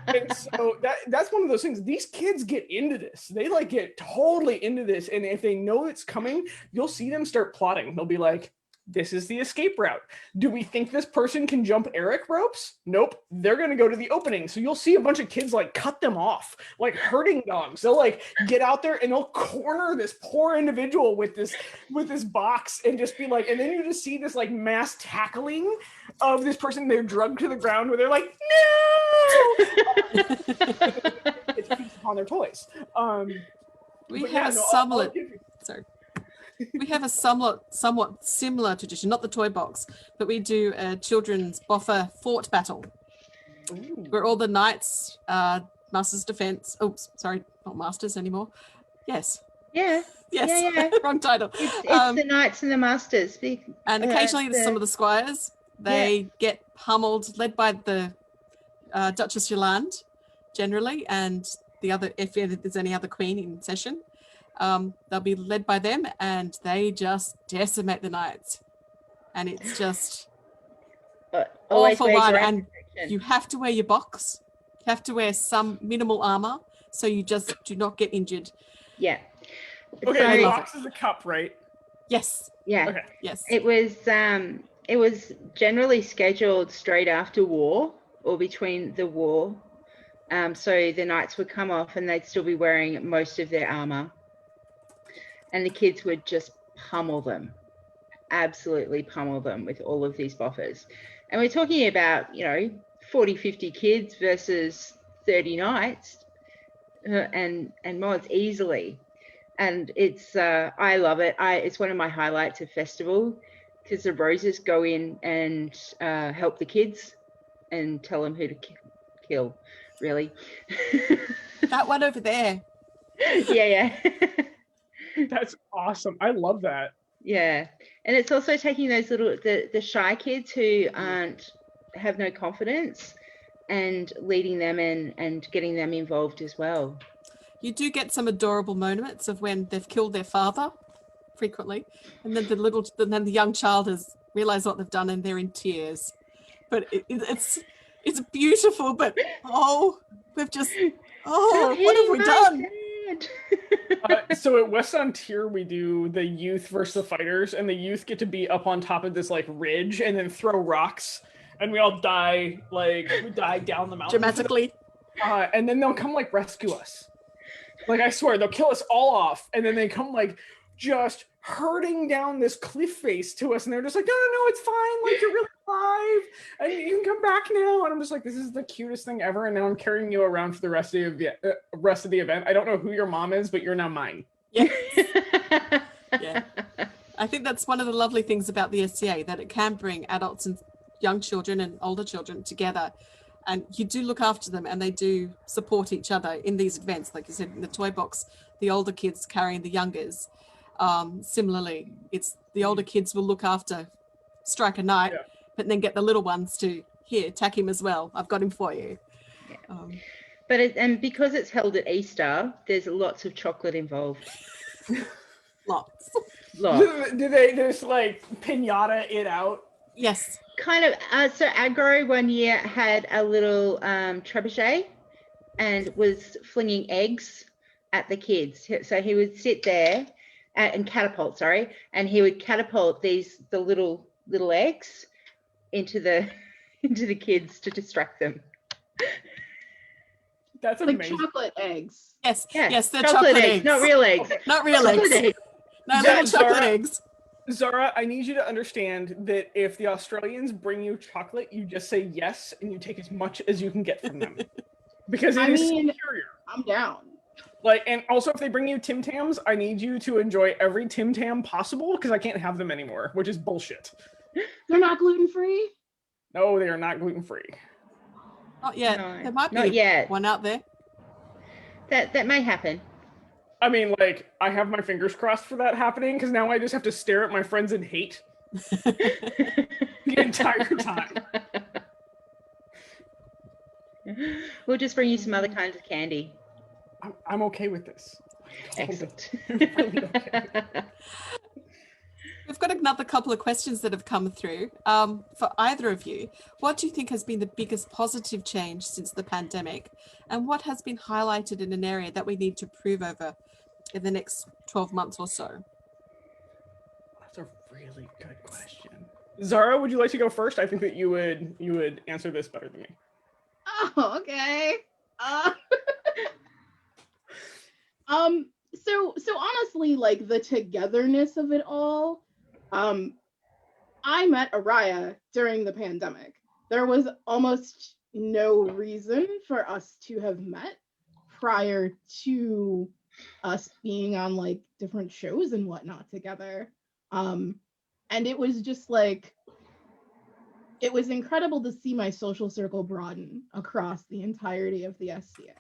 And so that's one of those things. These kids get into this. They like get totally into this. And if they know it's coming, you'll see them start plotting. They'll be like, this is the escape route. Do we think this person can jump Eric ropes? Nope. They're going to go to the opening. So you'll see a bunch of kids like cut them off, like herding dogs. They'll like get out there and they'll corner this poor individual with this box and just be like, and then you just see this like mass tackling of this person. They're drugged to the ground where they're like, no! It's piece upon their toys. We have a somewhat similar tradition, not the toy box, but we do a children's boffer fort battle. Ooh. Where all the knights, Masters Defense, not Masters anymore. Yes. Yeah. Yes. Yeah. Wrong title. It's the Knights and the Masters. And occasionally some of the squires, they get pummeled, led by the Duchess Yolande, generally, and the other, if there's any other queen in session. They'll be led by them, and they just decimate the knights, and it's just all for one. And you have to wear your box. You have to wear some minimal armor, so you just do not get injured. Yeah. Okay, the box is a cup, right? Yes. Yeah. Okay. Yes. It was generally scheduled straight after war or between the war, so the knights would come off, and they'd still be wearing most of their armor. And the kids would just absolutely pummel them with all of these boffers. And we're talking about, 40, 50 kids versus 30 knights and mods easily. And it's, I love it. It's one of my highlights of festival, because the roses go in and help the kids and tell them who to kill, really. That one over there. Yeah. That's awesome. I love that. Yeah. And it's also taking those the shy kids who have no confidence and leading them in and getting them involved as well. You do get some adorable moments of when they've killed their father frequently, and then the young child has realized what they've done and they're in tears. but it's beautiful. But we've just what have we done? So at West Ontier, we do the youth versus the fighters, and the youth get to be up on top of this like ridge and then throw rocks, and we all die we die down the mountain Dramatically. and then they'll come like rescue us. Like I swear, they'll kill us all off, and then they come like just hurting down this cliff face to us, and they're just like, no, it's fine. Like you're really alive, and you can come back now. And I'm just like, this is the cutest thing ever. And now I'm carrying you around for the rest of the event. I don't know who your mom is, but you're now mine. Yeah. Yeah. I think that's one of the lovely things about the SCA, that it can bring adults and young children and older children together. And you do look after them, and they do support each other in these events. Like you said, in the toy box, the older kids carrying the youngers. Similarly, it's the older kids will look after Striker Knight, but then get the little ones to attack him as well. I've got him for you. Yeah. But because it's held at Easter, there's lots of chocolate involved. Lots. Do they just like pinata it out? Yes. Kind of. So Aggro one year had a little trebuchet and was flinging eggs at the kids. So he would sit there and catapult, and he would catapult the little eggs into the kids to distract them. That's Like amazing. chocolate eggs. Yes. Yeah. Yes, they're chocolate eggs, not real eggs. Not real Chocolate eggs. No, little chocolate Zahra, eggs. Zahra, I need you to understand that if the Australians bring you chocolate, you just say yes, and you take as much as you can get from them. Because it is superior. I'm down. And also if they bring you Tim Tams, I need you to enjoy every Tim Tam possible, because I can't have them anymore, which is bullshit. They're not gluten-free? No, they are not gluten-free. Not yet. No, There might not be yet. one out there. That may happen. I mean, I have my fingers crossed for that happening, because now I just have to stare at my friends in hate the entire time. We'll just bring you some other kinds of candy. I'm okay with this. Excellent. Really okay. We've got another couple of questions that have come through. For either of you, what do you think has been the biggest positive change since the pandemic? And what has been highlighted in an area that we need to improve over in the next 12 months or so? That's a really good question. Zahra, would you like to go first? I think that you would answer this better than me. Oh, okay. So honestly, like the togetherness of it all, I met Araya during the pandemic. There was almost no reason for us to have met prior to us being on like different shows and whatnot together. And it was just like, it was incredible to see my social circle broaden across the entirety of the SCA.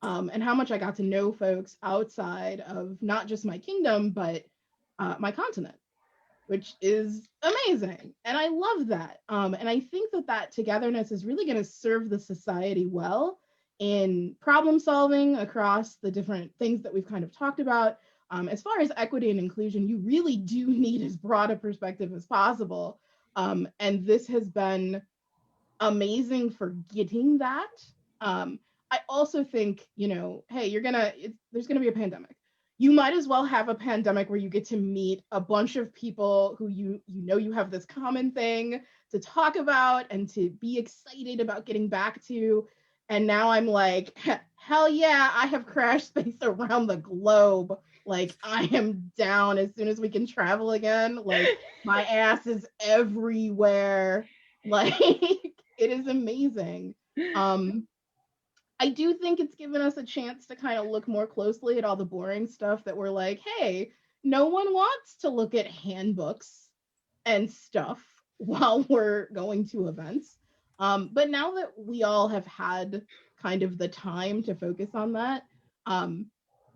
And how much I got to know folks outside of not just my kingdom, but my continent, which is amazing. And I love that. And I think that togetherness is really going to serve the society well in problem solving across the different things that we've kind of talked about. As far as equity and inclusion, you really do need as broad a perspective as possible. And this has been amazing for getting that. I also think, hey, there's gonna be a pandemic. You might as well have a pandemic where you get to meet a bunch of people who you have this common thing to talk about and to be excited about getting back to. And now I'm like, hell yeah, I have crash space around the globe. Like, I am down as soon as we can travel again. Like, my ass is everywhere. Like, it is amazing. I do think it's given us a chance to kind of look more closely at all the boring stuff that we're like, hey, no one wants to look at handbooks and stuff while we're going to events. But now that we all have had kind of the time to focus on that,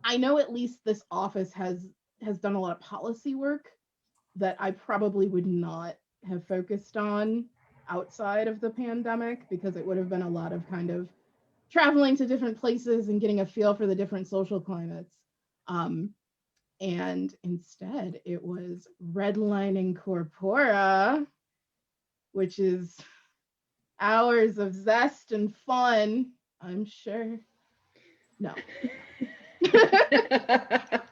I know at least this office has done a lot of policy work that I probably would not have focused on outside of the pandemic, because it would have been a lot of kind of traveling to different places and getting a feel for the different social climates. And instead it was redlining corpora, which is hours of zest and fun, I'm sure. No. But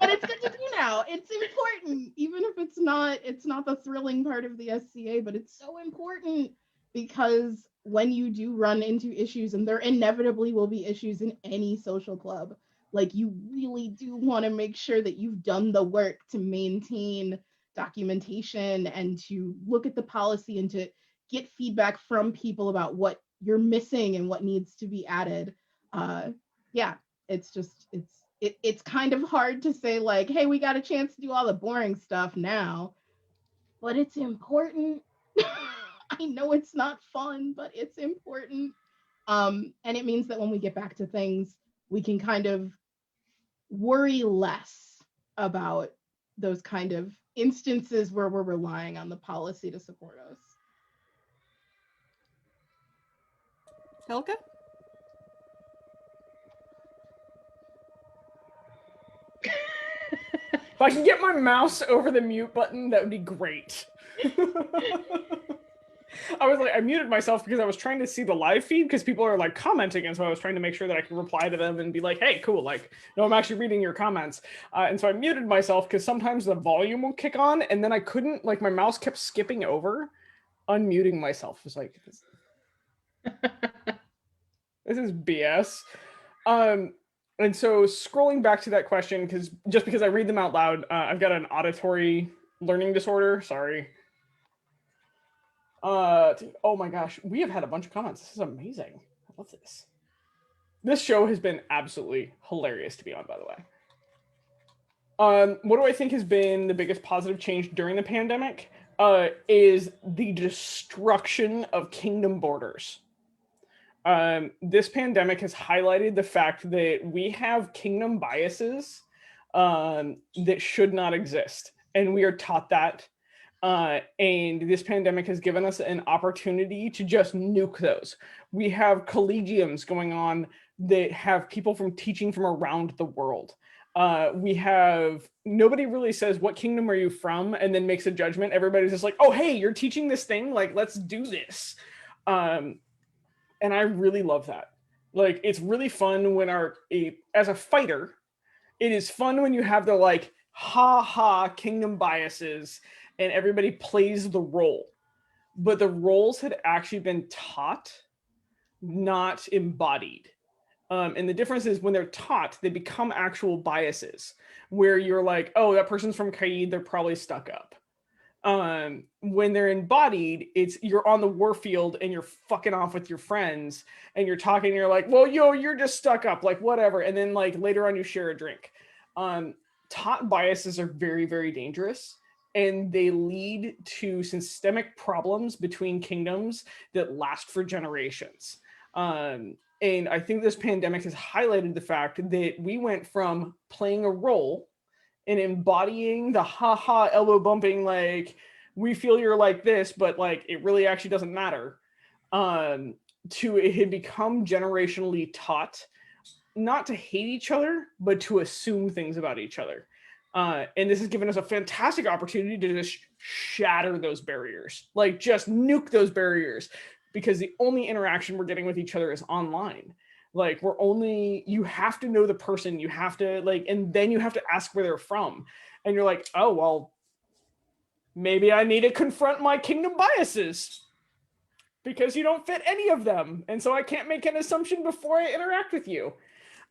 it's good to do now. It's important, even if it's not the thrilling part of the SCA, but it's so important because when you do run into issues, and there inevitably will be issues in any social club, like you really do want to make sure that you've done the work to maintain documentation and to look at the policy and to get feedback from people about what you're missing and what needs to be added. Yeah, it's kind of hard to say like, hey, we got a chance to do all the boring stuff now, but it's important. I know it's not fun, but it's important. And it means that when we get back to things, we can kind of worry less about those kind of instances where we're relying on the policy to support us. Helga? If I can get my mouse over the mute button, that would be great. I muted myself because I was trying to see the live feed because people are like commenting, and so I was trying to make sure that I could reply to them and be like, hey, cool, like, no, I'm actually reading your comments. And so I muted myself because sometimes the volume will kick on, and then I couldn't, like, my mouse kept skipping over, unmuting myself. It was like, this is BS. And so scrolling back to that question, because I read them out loud, I've got an auditory learning disorder. Sorry. Oh my gosh, we have had a bunch of comments. This is amazing. I love this. This show has been absolutely hilarious to be on, by the way. What do I think has been the biggest positive change during the pandemic? Is the destruction of kingdom borders. This pandemic has highlighted the fact that we have kingdom biases that should not exist, and we are taught that. And this pandemic has given us an opportunity to just nuke those. We have collegiums going on that have people from teaching from around the world. Nobody really says, what kingdom are you from? And then makes a judgment. Everybody's just like, oh, hey, you're teaching this thing. Like, let's do this. And I really love that. Like, it's really fun when as a fighter, it is fun when you have the like, kingdom biases and everybody plays the role. But the roles had actually been taught, not embodied. And the difference is when they're taught, they become actual biases where you're like, oh, that person's from Kaid, they're probably stuck up. When they're embodied, you're on the war field and you're fucking off with your friends and you're talking and you're like, well, you're just stuck up, like whatever. And then like later on you share a drink. Taught biases are very, very dangerous, and they lead to systemic problems between kingdoms that last for generations. And I think this pandemic has highlighted the fact that we went from playing a role and embodying the elbow bumping, like, we feel you're like this, but like it really actually doesn't matter, to it had become generationally taught not to hate each other, but to assume things about each other. And this has given us a fantastic opportunity to just shatter those barriers, like just nuke those barriers, because the only interaction we're getting with each other is online. Like you have to know the person, you have to like, and then you have to ask where they're from. And you're like, oh, well, maybe I need to confront my kingdom biases because you don't fit any of them. And so I can't make an assumption before I interact with you.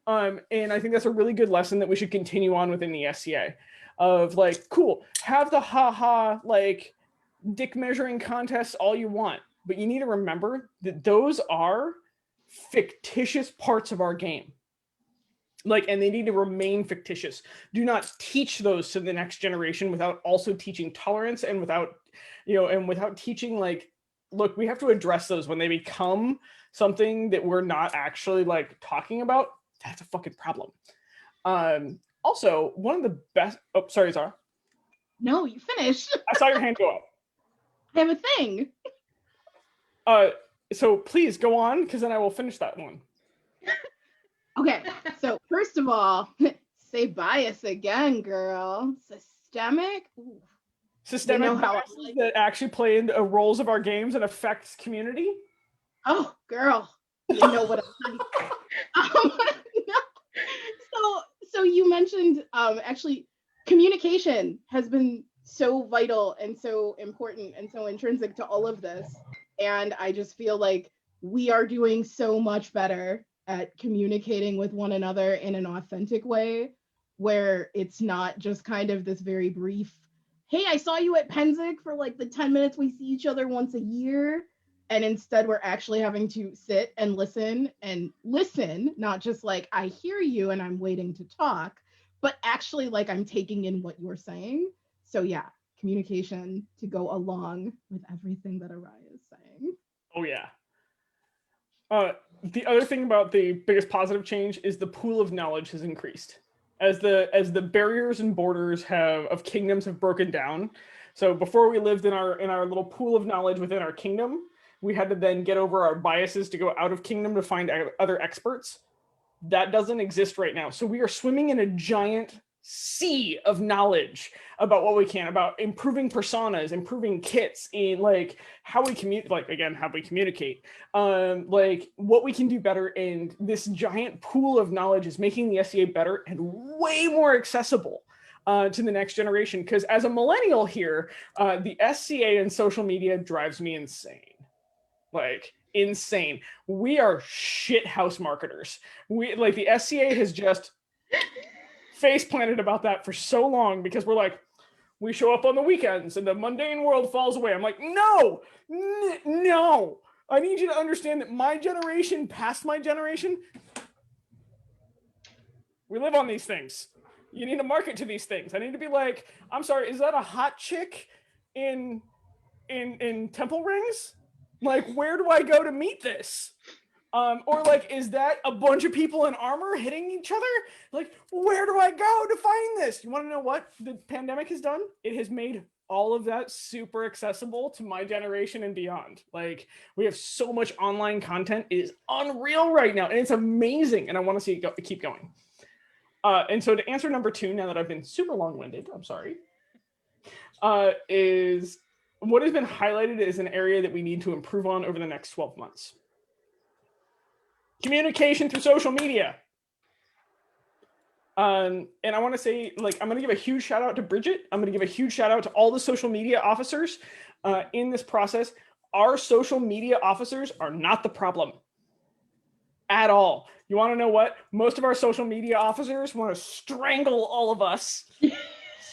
And I think that's a really good lesson that we should continue on within the SCA of like, cool, have the like dick measuring contests all you want, but you need to remember that those are fictitious parts of our game. Like, and they need to remain fictitious. Do not teach those to the next generation without also teaching tolerance and without teaching like, look, we have to address those when they become something that we're not actually like talking about. That's a fucking problem. Also, one of the best. Oh, sorry, Zahra. No, you finished. I saw your hand go up. I have a thing. So please go on, because then I will finish that one. Okay, so first of all, say bias again, girl. Systemic. Ooh. Systemic you know biases that actually play into roles of our games and affects community. Oh, girl, you know what I'm like. No. So you mentioned actually communication has been so vital and so important and so intrinsic to all of this. And I just feel like we are doing so much better at communicating with one another in an authentic way, where it's not just kind of this very brief, hey, I saw you at Penzic for like the 10 minutes we see each other once a year. And instead, we're actually having to sit and listen, not just like I hear you and I'm waiting to talk, but actually like I'm taking in what you're saying. So, yeah, communication to go along with everything that Araya is saying. Oh, yeah. The other thing about the biggest positive change is the pool of knowledge has increased as the barriers and borders of kingdoms have broken down. So before we lived in our little pool of knowledge within our kingdom, we had to then get over our biases to go out of kingdom to find other experts. That doesn't exist right now. So we are swimming in a giant sea of knowledge about what we can, about improving personas, improving kits, in like how we communicate, like again, how we communicate, like what we can do better. And this giant pool of knowledge is making the SCA better and way more accessible to the next generation. Because as a millennial here, the SCA and social media drives me insane. Like insane. We are shit house marketers. We like the SCA has just face planted about that for so long because we're like, we show up on the weekends and the mundane world falls away. I'm like, no. I need you to understand that my generation, past my generation, we live on these things. You need to market to these things. I need to be like, I'm sorry, is that a hot chick in Temple Rings? Like, where do I go to meet this? Or like, is that a bunch of people in armor hitting each other? Like, where do I go to find this? You want to know what the pandemic has done? It has made all of that super accessible to my generation and beyond. Like, we have so much online content. It is unreal right now, and it's amazing. And I want to see it keep going. And so to answer number 2, now that I've been super long-winded, I'm sorry, is what has been highlighted as an area that we need to improve on over the next 12 months. Communication through social media. And I want to say, like, I'm going to give a huge shout out to Bridget. I'm going to give a huge shout out to all the social media officers in this process. Our social media officers are not the problem at all. You want to know what? Most of our social media officers want to strangle all of us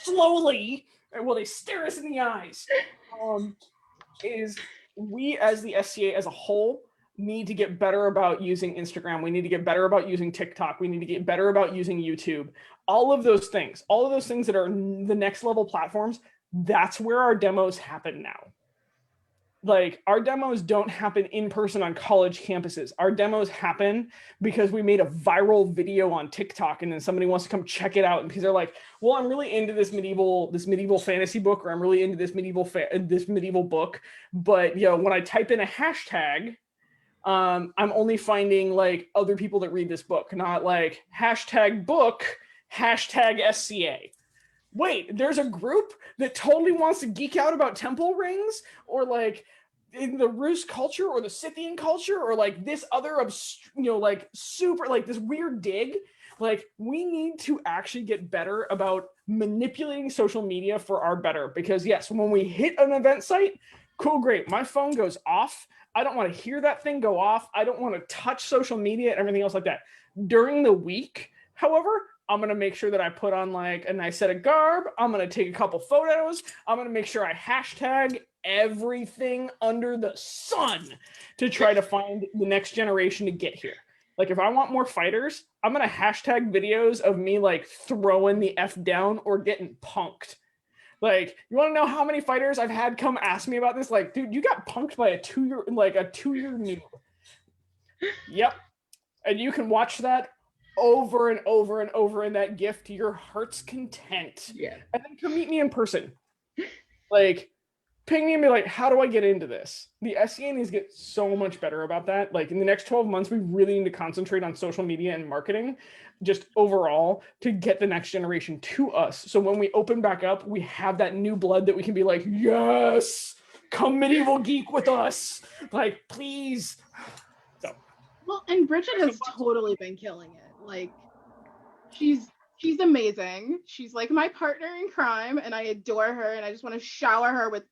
slowly while they stare us in the eyes. Is we as the SCA as a whole need to get better about using Instagram. We need to get better about using TikTok. We need to get better about using YouTube. All of those things that are the next level platforms, that's where our demos happen now. Like, our demos don't happen in person on college campuses. Our demos happen because we made a viral video on TikTok and then somebody wants to come check it out and because they're like, well, I'm really into this medieval fantasy book, or I'm really into this medieval book. But, you know, when I type in a hashtag, I'm only finding like other people that read this book, not like hashtag book, hashtag SCA. Wait, there's a group that totally wants to geek out about temple rings, or like in the Rus culture or the Scythian culture, or like this other, like super, like this weird dig. Like, we need to actually get better about manipulating social media for our better. Because yes, when we hit an event site, cool, great. My phone goes off. I don't want to hear that thing go off. I don't want to touch social media and everything else like that. During the week, however, I'm going to make sure that I put on like a nice set of garb. I'm going to take a couple photos. I'm going to make sure I hashtag everything under the sun to try to find the next generation to get here. Like, if I want more fighters, I'm going to hashtag videos of me like throwing the F down or getting punked. Like, you want to know how many fighters I've had come ask me about this? Like, dude, you got punked by a two-year noob. Yep. And you can watch that over and over and over in that GIF to your heart's content. Yeah. And then come meet me in person. Like, ping me and be like, how do I get into this? The SCA needs to get so much better about that. Like, in the next 12 months, we really need to concentrate on social media and marketing, just overall, to get the next generation to us. So when we open back up, we have that new blood that we can be like, yes, come medieval geek with us. Like, please. So Well, and Bridget has totally been killing it. Like, she's amazing. She's like my partner in crime, and I adore her, and I just want to shower her with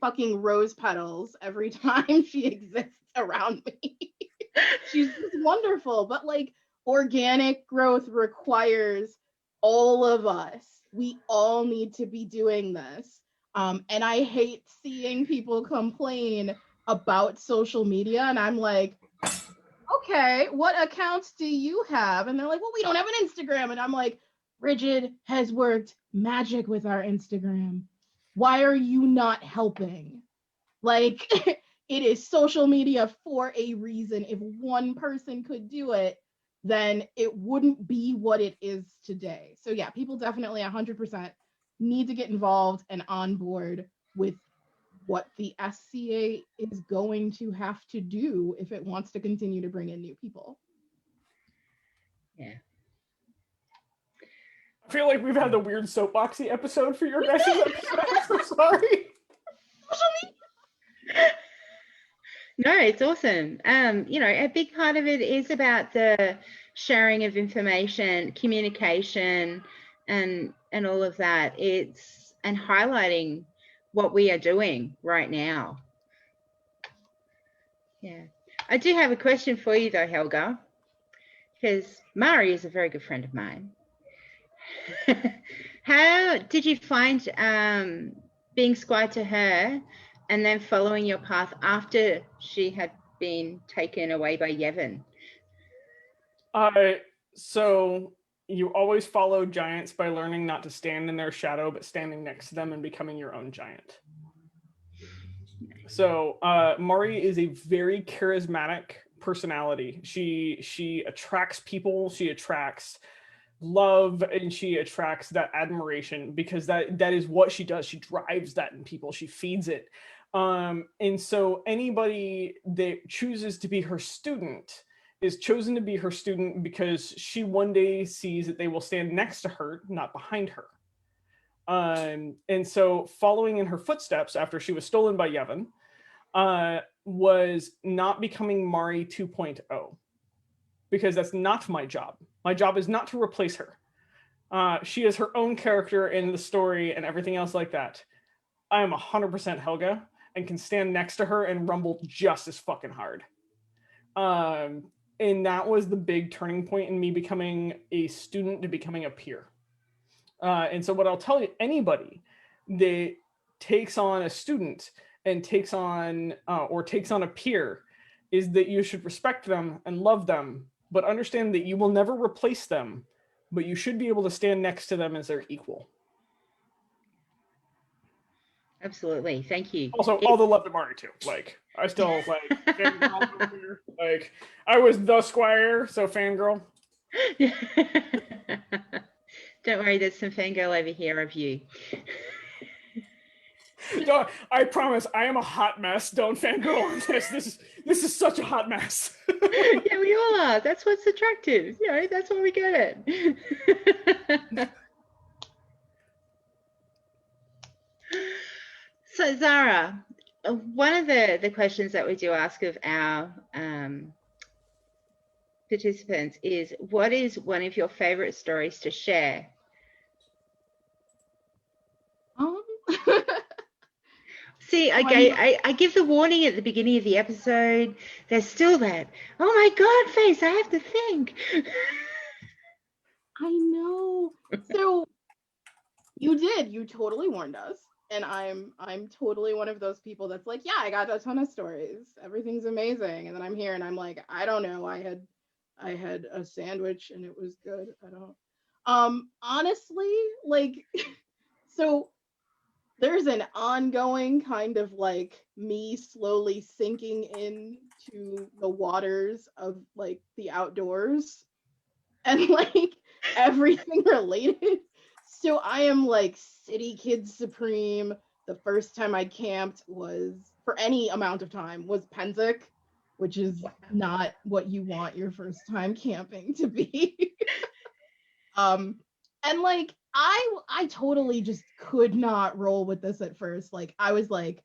fucking rose petals every time she exists around me. She's just wonderful. But like, organic growth requires all of us. We all need to be doing this. And I hate seeing people complain about social media, and I'm like, okay, what accounts do you have? And they're like, well, we don't have an Instagram. And I'm like, Bridget has worked magic with our Instagram. Why are you not helping? Like, it is social media for a reason. If one person could do it, then it wouldn't be what it is today. So yeah, people definitely 100% need to get involved and on board with what the SCA is going to have to do if it wants to continue to bring in new people. Yeah. I feel like we've had the weird soapboxy episode for your guys' episode. I'm so sorry. No, it's awesome. A big part of it is about the sharing of information, communication, and all of that. And highlighting what we are doing right now. Yeah. I do have a question for you though, Helga, because Mari is a very good friend of mine. How did you find being squire to her and then following your path after she had been taken away by Yevon? So you always follow giants by learning not to stand in their shadow, but standing next to them and becoming your own giant. So Mari is a very charismatic personality. She attracts people, she attracts love, and she attracts that admiration because that is what she does. She drives that in people, she feeds it. And so anybody that chooses to be her student is chosen to be her student because she one day sees that they will stand next to her, not behind her. And so following in her footsteps after she was stolen by Yevon was not becoming Mari 2.0, because that's not my job. My job is not to replace her. She is her own character in the story and everything else like that. I am 100% Helga and can stand next to her and rumble just as fucking hard. And that was the big turning point in me becoming a student to becoming a peer. And so what I'll tell you, anybody that takes on a student and takes on a peer, is that you should respect them and love them, but understand that you will never replace them, but you should be able to stand next to them as their equal. Absolutely. Thank you. Also, all the love to Mari too. Like, I still like I was the squire, so fangirl. Don't worry, there's some fangirl over here of you. No, I promise, I am a hot mess. Don't fangirl on this. This is such a hot mess. Yeah, we all are. That's what's attractive. That's why we get it. So Zahra, one of the questions that we do ask of our participants is, what is one of your favorite stories to share? See, I give the warning at the beginning of the episode. There's still that, oh my God, face, I have to think. I know. So you totally warned us. And I'm totally one of those people that's like, yeah, I got a ton of stories. Everything's amazing. And then I'm here and I'm like, I don't know. I had a sandwich and it was good. I don't. Honestly, like, so there's an ongoing kind of like me slowly sinking into the waters of like the outdoors and like everything related. So I am like city kid supreme. The first time I camped was, for any amount of time, was Penzic, which is not what you want your first time camping to be. And like I totally just could not roll with this at first. Like I was like,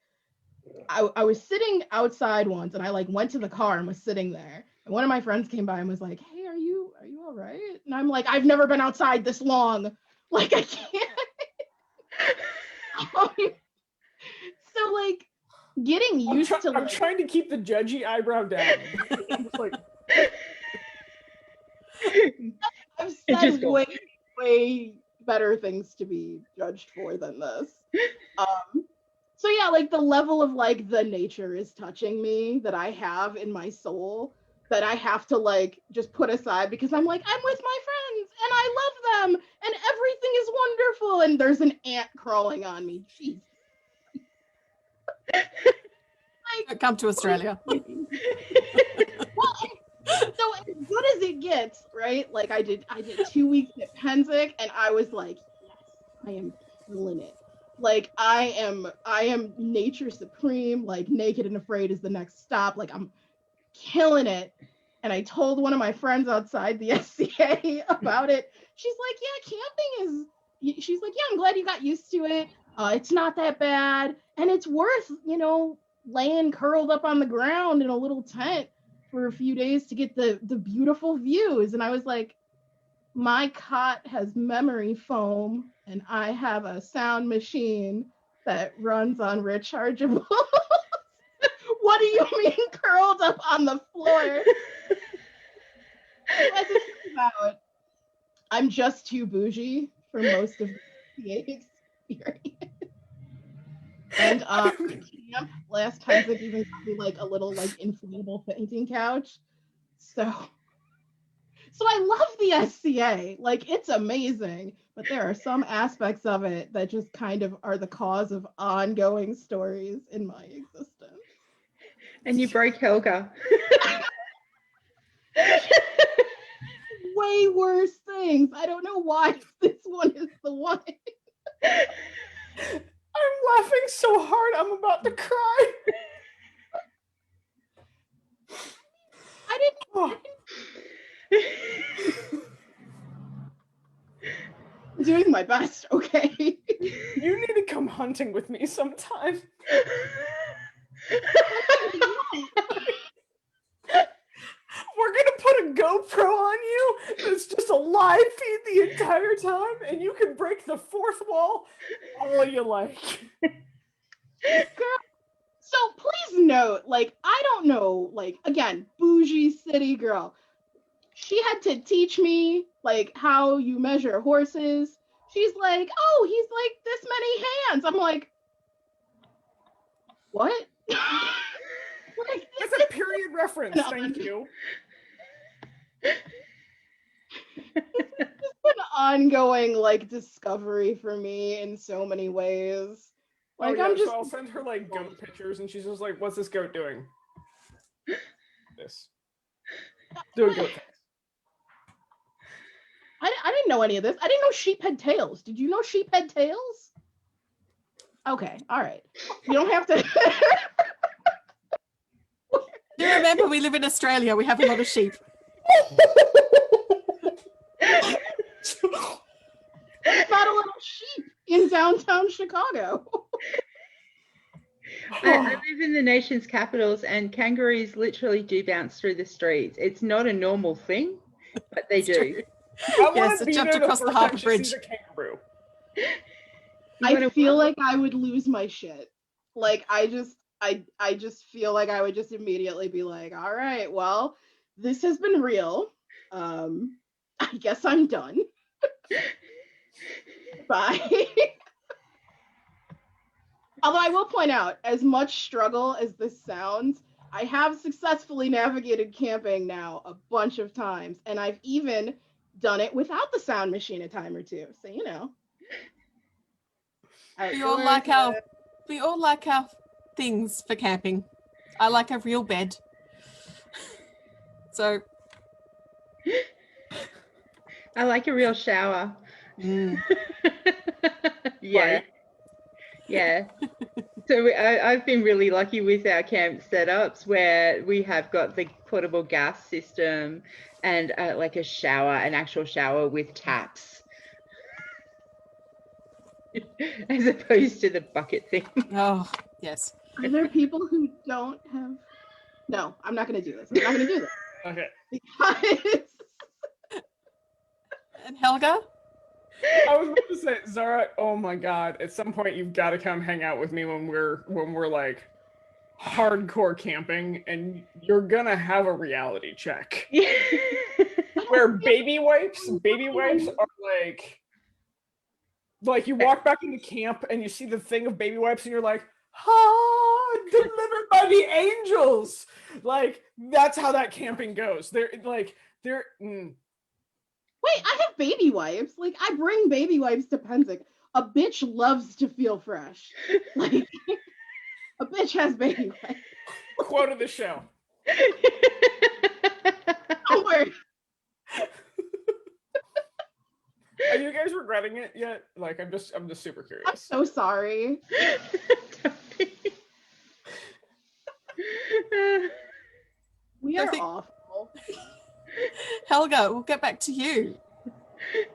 I was sitting outside once, and I like went to the car and was sitting there. And one of my friends came by and was like, "Hey, are you all right?" And I'm like, "I've never been outside this long. Like I can't." So like getting used to I'm trying to keep the judgy eyebrow down. I'm just like, I've It just said goes. way better things to be judged for than this. So yeah, like the level of like the nature is touching me that I have in my soul that I have to like just put aside because I'm like, I'm with my friends and I love them and everything is wonderful and there's an ant crawling on me. Jeez. Come to Australia. Well, so as good as it gets, right? Like I did 2 weeks at Penzic and I was like, yes, I am killing it. Like I am nature supreme, like Naked and Afraid is the next stop. Like I'm killing it. And I told one of my friends outside the SCA about it. She's like, yeah, camping is, she's like, yeah, I'm glad you got used to it. It's not that bad. And it's worth, laying curled up on the ground in a little tent for a few days to get the beautiful views. And I was like, my cot has memory foam and I have a sound machine that runs on rechargeable. What do you mean curled up on the floor? As it turns out, I'm just too bougie for most of the experience. And camp last time they even got me like a little like inflatable fainting couch. So I love the SCA. Like it's amazing, but there are some aspects of it that just kind of are the cause of ongoing stories in my existence. And you broke Helga. Way worse things. I don't know why this one is the one. I'm laughing so hard I'm about to cry. I didn't. I'm doing my best, okay? You need to come hunting with me sometime. We're gonna put a GoPro on you. It's just a live feed the entire time, and you can break the fourth wall all you like. Girl, so please note, like, I don't know, like, again, bougie city girl. She had to teach me, like, how you measure horses. She's like, oh, he's like this many hands. I'm like, what? Like, It's a period reference, thank you. It's an ongoing, like, discovery for me in so many ways. Like, yeah, I'm just. so I'll send her, like, goat pictures, and she's just like, what's this goat doing? This. Doing goat things. I didn't know any of this. I didn't know sheep had tails. Did you know sheep had tails? Okay, all right. You don't have to. You remember we live in Australia. We have a lot of sheep. Not a little sheep in downtown Chicago. I live in the nation's capitals, and kangaroos literally do bounce through the streets. It's not a normal thing, but they do. Yes, it jumped across the harbour bridge. I feel like I would lose my shit. Like I just feel like I would just immediately be like, all right, well, this has been real. I guess I'm done. Bye. Although I will point out, as much struggle as this sounds, I have successfully navigated camping now a bunch of times, and I've even done it without the sound machine a time or two. So you know. We all like our things for camping. I like a real bed. So I like a real shower. Mm. Yeah. Right. Yeah. So I've been really lucky with our camp setups where we have got the portable gas system and like a shower, an actual shower with taps. As opposed to the bucket thing. Oh, yes. Are there people who don't have? No, I'm not going to do this. I'm not going to do this Okay. because And Helga? I was about to say, Zahra, oh my god, at some point you've got to come hang out with me when we're like hardcore camping, and you're gonna have a reality check. Where baby wipes are like you walk back into camp and you see the thing of baby wipes and you're like, delivered by the angels. Like that's how that camping goes. Wait, I have baby wipes. Like, I bring baby wipes to Penzic. A bitch loves to feel fresh. Like, a bitch has baby wipes. Quote of the show. Don't worry. Are you guys regretting it yet? Like, I'm just super curious. I'm so sorry. We are awful. Helga, we'll get back to you.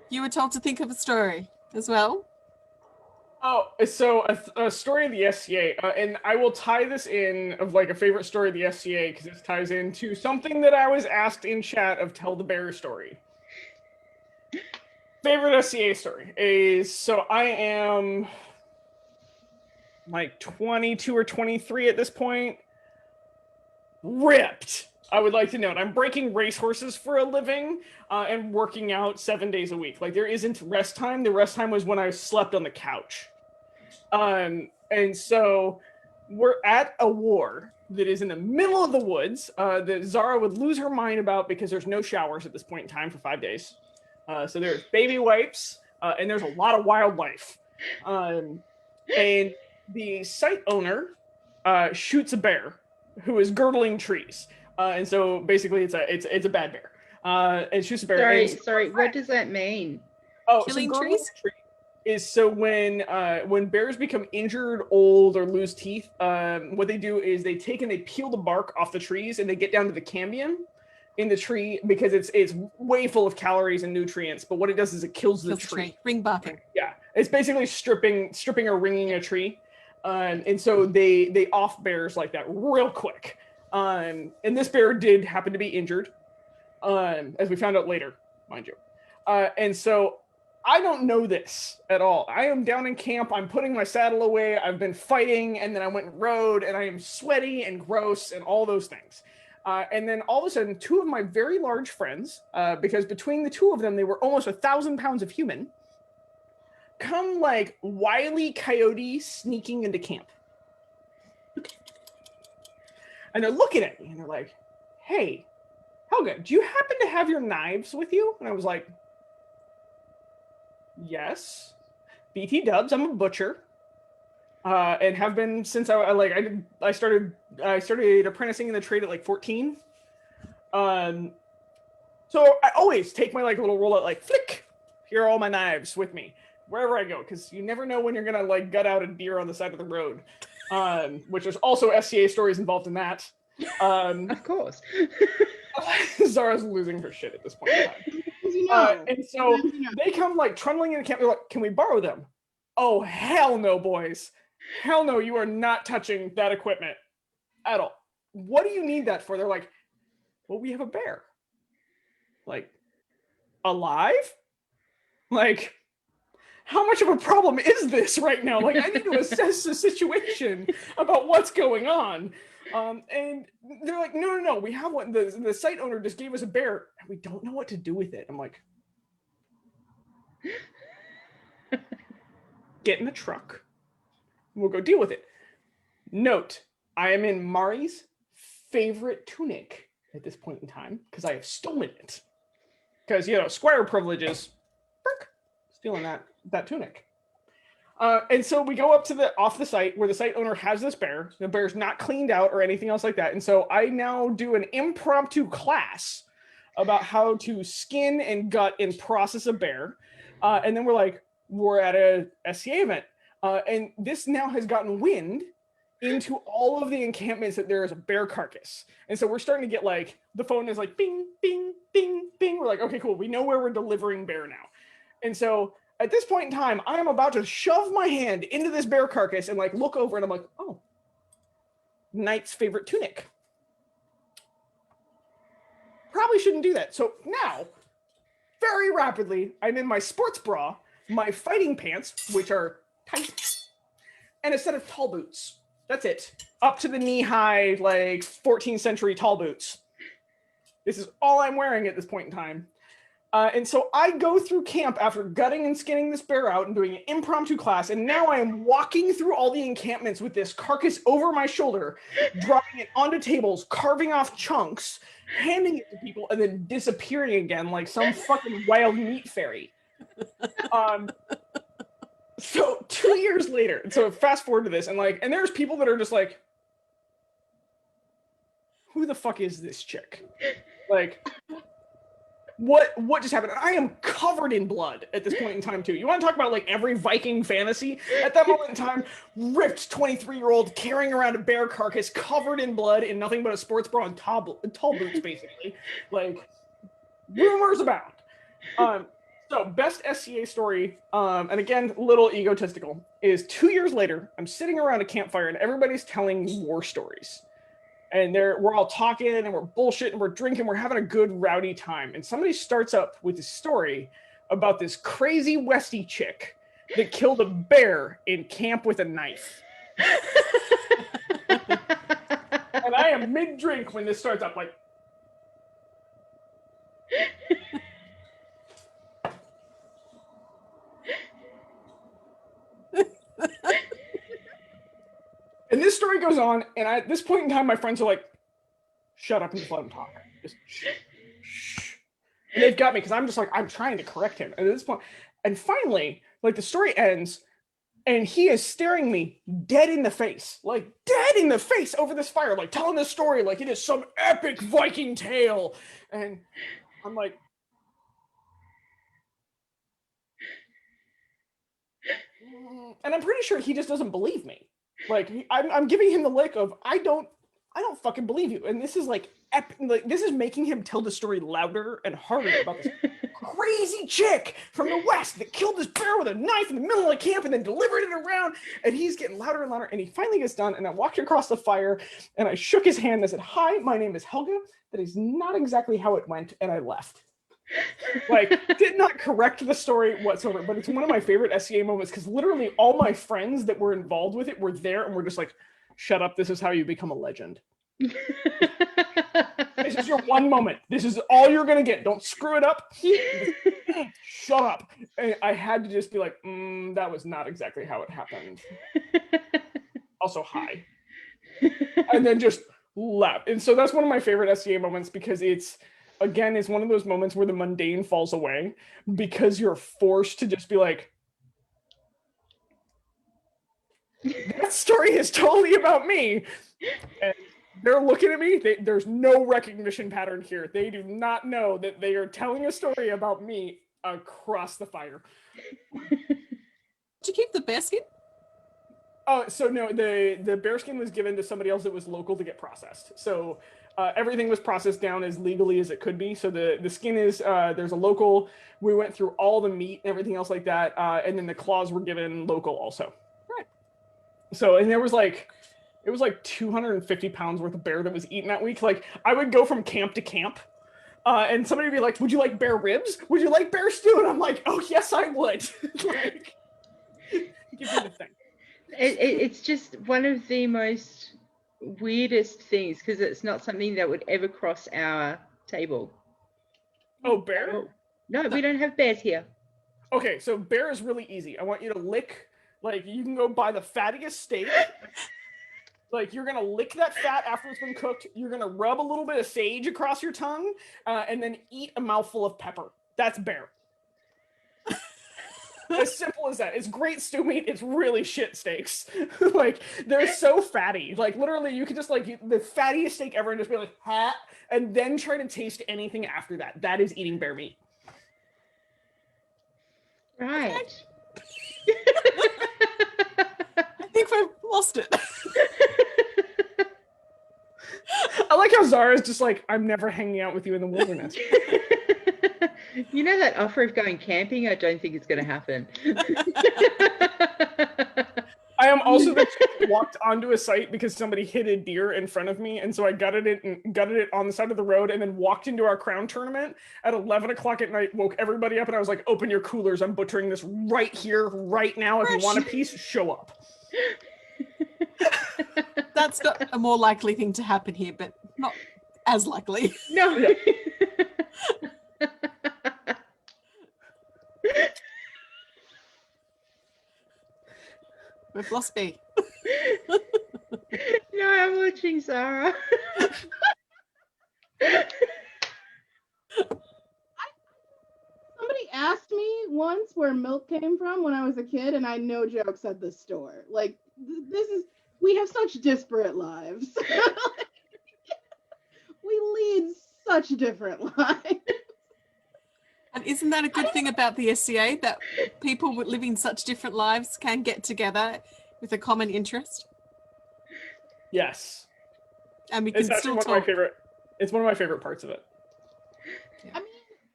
You were told to think of a story as well. Oh, so a story of the SCA, and I will tie this in of like a favorite story of the SCA because this ties into something that I was asked in chat of Tell the Bear story. Favorite SCA story is, so I am like 22 or 23 at this point. Ripped. I would like to note, I'm breaking racehorses for a living and working out 7 days a week. Like there isn't rest time. The rest time was when I slept on the couch. And so we're at a war that is in the middle of the woods that Zahra would lose her mind about because there's no showers at this point in time for 5 days. So there's baby wipes and there's a lot of wildlife. And the site owner shoots a bear who is girdling trees. And so basically it's a bad bear. And shoots a bear. Sorry, what does that mean? Oh, Killing so trees? Is so when bears become injured, old, or lose teeth, what they do is they take and they peel the bark off the trees and they get down to the cambium in the tree because it's way full of calories and nutrients. But what it does is it kills the tree. Ring barking. Yeah, it's basically stripping or ringing a tree. And so they off bears like that real quick. And this bear did happen to be injured, as we found out later, mind you. And so I don't know this at all. I am down in camp. I'm putting my saddle away. I've been fighting, and then I went and rode, and I am sweaty and gross and all those things. And then all of a sudden, two of my very large friends, because between the two of them, they were almost 1,000 pounds of human, come like wily coyotes sneaking into camp. And they're looking at me and they're like, "Hey, Helga, do you happen to have your knives with you?" And I was like, "Yes. BT dubs, I'm a butcher. And have been since I started apprenticing in the trade at like 14. So I always take my like little roll out like flick. Here are all my knives with me wherever I go, because you never know when you're gonna like gut out a deer on the side of the road. Which there's also SCA stories involved in that. Of course. Zahra's losing her shit at this point in time. And so they come like trundling in the camp. They're like, "Can we borrow them?" Oh, hell no, boys. Hell no, you are not touching that equipment at all. What do you need that for? They're like, "Well, we have a bear." Like, alive? Like, how much of a problem is this right now? Like, I need to assess the situation about what's going on. And they're like, no, we have one. The site owner just gave us a bear and we don't know what to do with it. I'm like, get in the truck. We'll go deal with it. Note, I am in Mari's favorite tunic at this point in time because I have stolen it. Because, squire privileges, stealing that tunic. And so we go up to off the site where the site owner has this bear. The bear's not cleaned out or anything else like that. And so I now do an impromptu class about how to skin and gut and process a bear. And then we're at a SCA event. And this now has gotten wind into all of the encampments that there is a bear carcass. And so we're starting to get like, the phone is like, bing, bing, bing, bing. We're like, okay, cool. We know where we're delivering bear now. And so at this point in time, I am about to shove my hand into this bear carcass and like look over and I'm like, oh, knight's favorite tunic. Probably shouldn't do that. So now, very rapidly, I'm in my sports bra, my fighting pants, which are tight, and a set of tall boots. That's it. Up to the knee-high, like 14th century tall boots. This is all I'm wearing at this point in time. And so I go through camp after gutting and skinning this bear out and doing an impromptu class, and now I am walking through all the encampments with this carcass over my shoulder, dropping it onto tables, carving off chunks, handing it to people, and then disappearing again like some fucking wild meat fairy. So 2 years later, so fast forward to this, and there's people that are just like, who the fuck is this chick? Like, what just happened? And I am covered in blood at this point in time too. You want to talk about like every Viking fantasy? At that moment in time, ripped 23-year-old carrying around a bear carcass covered in blood in nothing but a sports bra and tall boots, basically. Like, rumors abound. So best SCA story, and again, little egotistical, is 2 years later, I'm sitting around a campfire and everybody's telling war stories. And we're all talking and we're bullshitting, we're drinking, we're having a good rowdy time. And somebody starts up with a story about this crazy Westie chick that killed a bear in camp with a knife. And I am mid-drink when this starts up, like... And this story goes on, and at this point in time, my friends are like, shut up and just let him talk. Just shh. And they've got me, because I'm just like, I'm trying to correct him. And at this point, and finally, like, the story ends, and he is staring me dead in the face, like, dead in the face over this fire, like, telling this story like it is some epic Viking tale. And I'm like, and I'm pretty sure he just doesn't believe me. Like, I'm giving him the lick of, I don't fucking believe you. And this is like, this is making him tell the story louder and harder about this crazy chick from the West that killed this bear with a knife in the middle of camp and then delivered it around. And he's getting louder and louder. And he finally gets done. And I walked across the fire and I shook his hand and I said, hi, my name is Helga. That is not exactly how it went. And I left. Like, did not correct the story whatsoever, but it's one of my favorite SCA moments because literally all my friends that were involved with it were there and were just like, shut up, this is how you become a legend. This is your one moment. This is all you're gonna get. Don't screw it up. Shut up. And I had to just be like, that was not exactly how it happened. Also, hi. And then just left. And so that's one of my favorite SCA moments because it's one of those moments where the mundane falls away because you're forced to just be like, that story is totally about me. And they're looking at me. There's no recognition pattern here. They do not know that they are telling a story about me across the fire. Did you keep the bearskin? Oh, so no, the bearskin was given to somebody else that was local to get processed. So everything was processed down as legally as it could be. So the skin is, there's a local, we went through all the meat and everything else like that. And then the claws were given local also. Right. So, and it was like 250 pounds worth of bear that was eaten that week. Like I would go from camp to camp and somebody would be like, would you like bear ribs? Would you like bear stew? And I'm like, oh yes, I would. Like, give me the thing. It's just one of the most weirdest things because it's not something that would ever cross our table. Oh, bear? No, we don't have bears here. Okay, so bear is really easy. I want you to lick, like you can go buy the fattiest steak. Like you're gonna lick that fat after it's been cooked. You're gonna rub a little bit of sage across your tongue and then eat a mouthful of pepper. That's bear. As simple as that. It's great stew meat. It's really shit steaks. Like they're so fatty. Like literally, you could just like the fattiest steak ever and just be like, ha, and then try to taste anything after that. That is eating bear meat. Right. I think we've lost it. I like how Zahra's just like, I'm never hanging out with you in the wilderness. You know that offer of going camping? I don't think it's going to happen. I I'm also the chick that walked onto a site because somebody hit a deer in front of me, and so I gutted it on the side of the road, and then walked into our crown tournament at 11 o'clock at night, woke everybody up, and I was like, "Open your coolers! I'm butchering this right here, right now. If you want a piece, show up." That's got a more likely thing to happen here, but not as likely. No. Yeah. We've lost B. No, I'm watching Zahra. Somebody asked me once where milk came from when I was a kid, and I no joke said the store. Like, we have such disparate lives. We lead such different lives. And isn't that a good thing about the SCA, that people living such different lives can get together with a common interest? Yes, And we it's can actually still one of my talk. favorite. It's one of my favorite parts of it. I mean,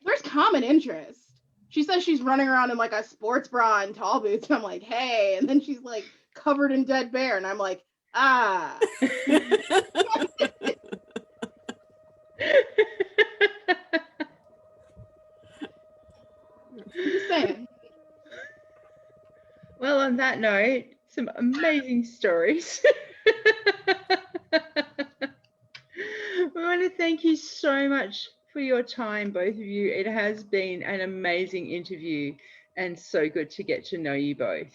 there's common interest. She says she's running around in like a sports bra and tall boots, and I'm like, hey, and then she's like covered in dead bear, and I'm like, ah. Just saying. Well, on that note, some amazing stories. We want to thank you so much for your time, both of you. It has been an amazing interview and so good to get to know you both.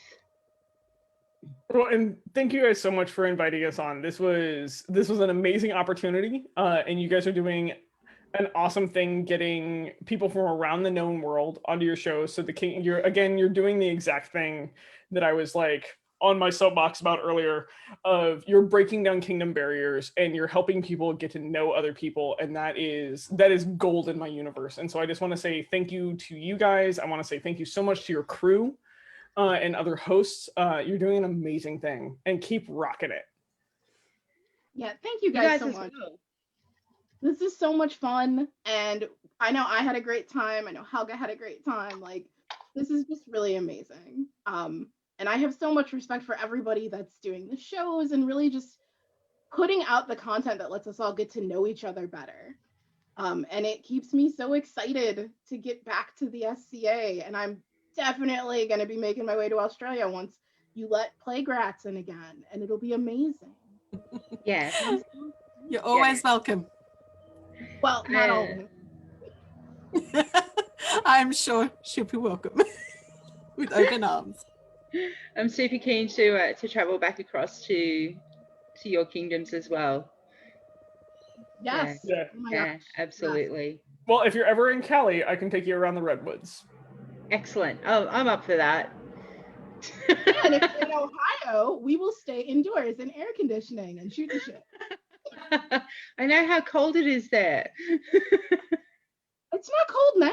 Well, and thank you guys so much for inviting us on. This was an amazing opportunity, and you guys are doing an awesome thing, getting people from around the known world onto your show. So you're doing the exact thing that I was like on my soapbox about earlier. Of you're breaking down kingdom barriers and you're helping people get to know other people, and that is gold in my universe. And so I just want to say thank you to you guys. I want to say thank you so much to your crew. And other hosts, you're doing an amazing thing, and keep rocking it. Yeah, thank you guys so as much. well. This is so much fun, and I know I had a great time. I know Helga had a great time. Like, this is just really amazing. And I have so much respect for everybody that's doing the shows and really just putting out the content that lets us all get to know each other better. And it keeps me so excited to get back to the SCA, and I'm definitely going to be making my way to Australia once you let Plaguerats in again, and it'll be amazing. Yeah. You're always welcome. Well, not always. I'm sure she'll be welcome with open arms. I'm super keen to travel back across to your kingdoms as well. Yes. Yeah. Oh my Yeah, gosh. absolutely. Well, if you're ever in Cali, I can take you around the redwoods. Excellent. Oh, I'm up for that. And if you're in Ohio, we will stay indoors in air conditioning and shoot the shit. I know how cold it is there. It's not cold now.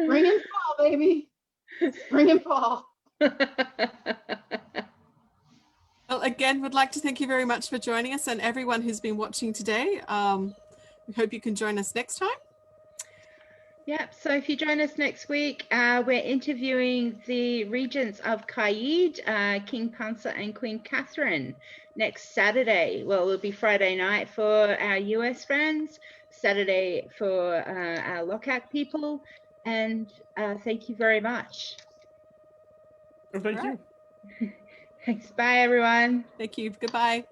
Spring and fall, baby. Spring and fall. Well, again, would like to thank you very much for joining us, and everyone who's been watching today. We hope you can join us next time. Yep, so if you join us next week, we're interviewing the regents of Caid, King Pansa and Queen Catherine, next Saturday. Well, it'll be Friday night for our US friends, Saturday for our Lochac people, and thank you very much. Well, thank All right. you. Thanks, bye everyone. Thank you. Goodbye.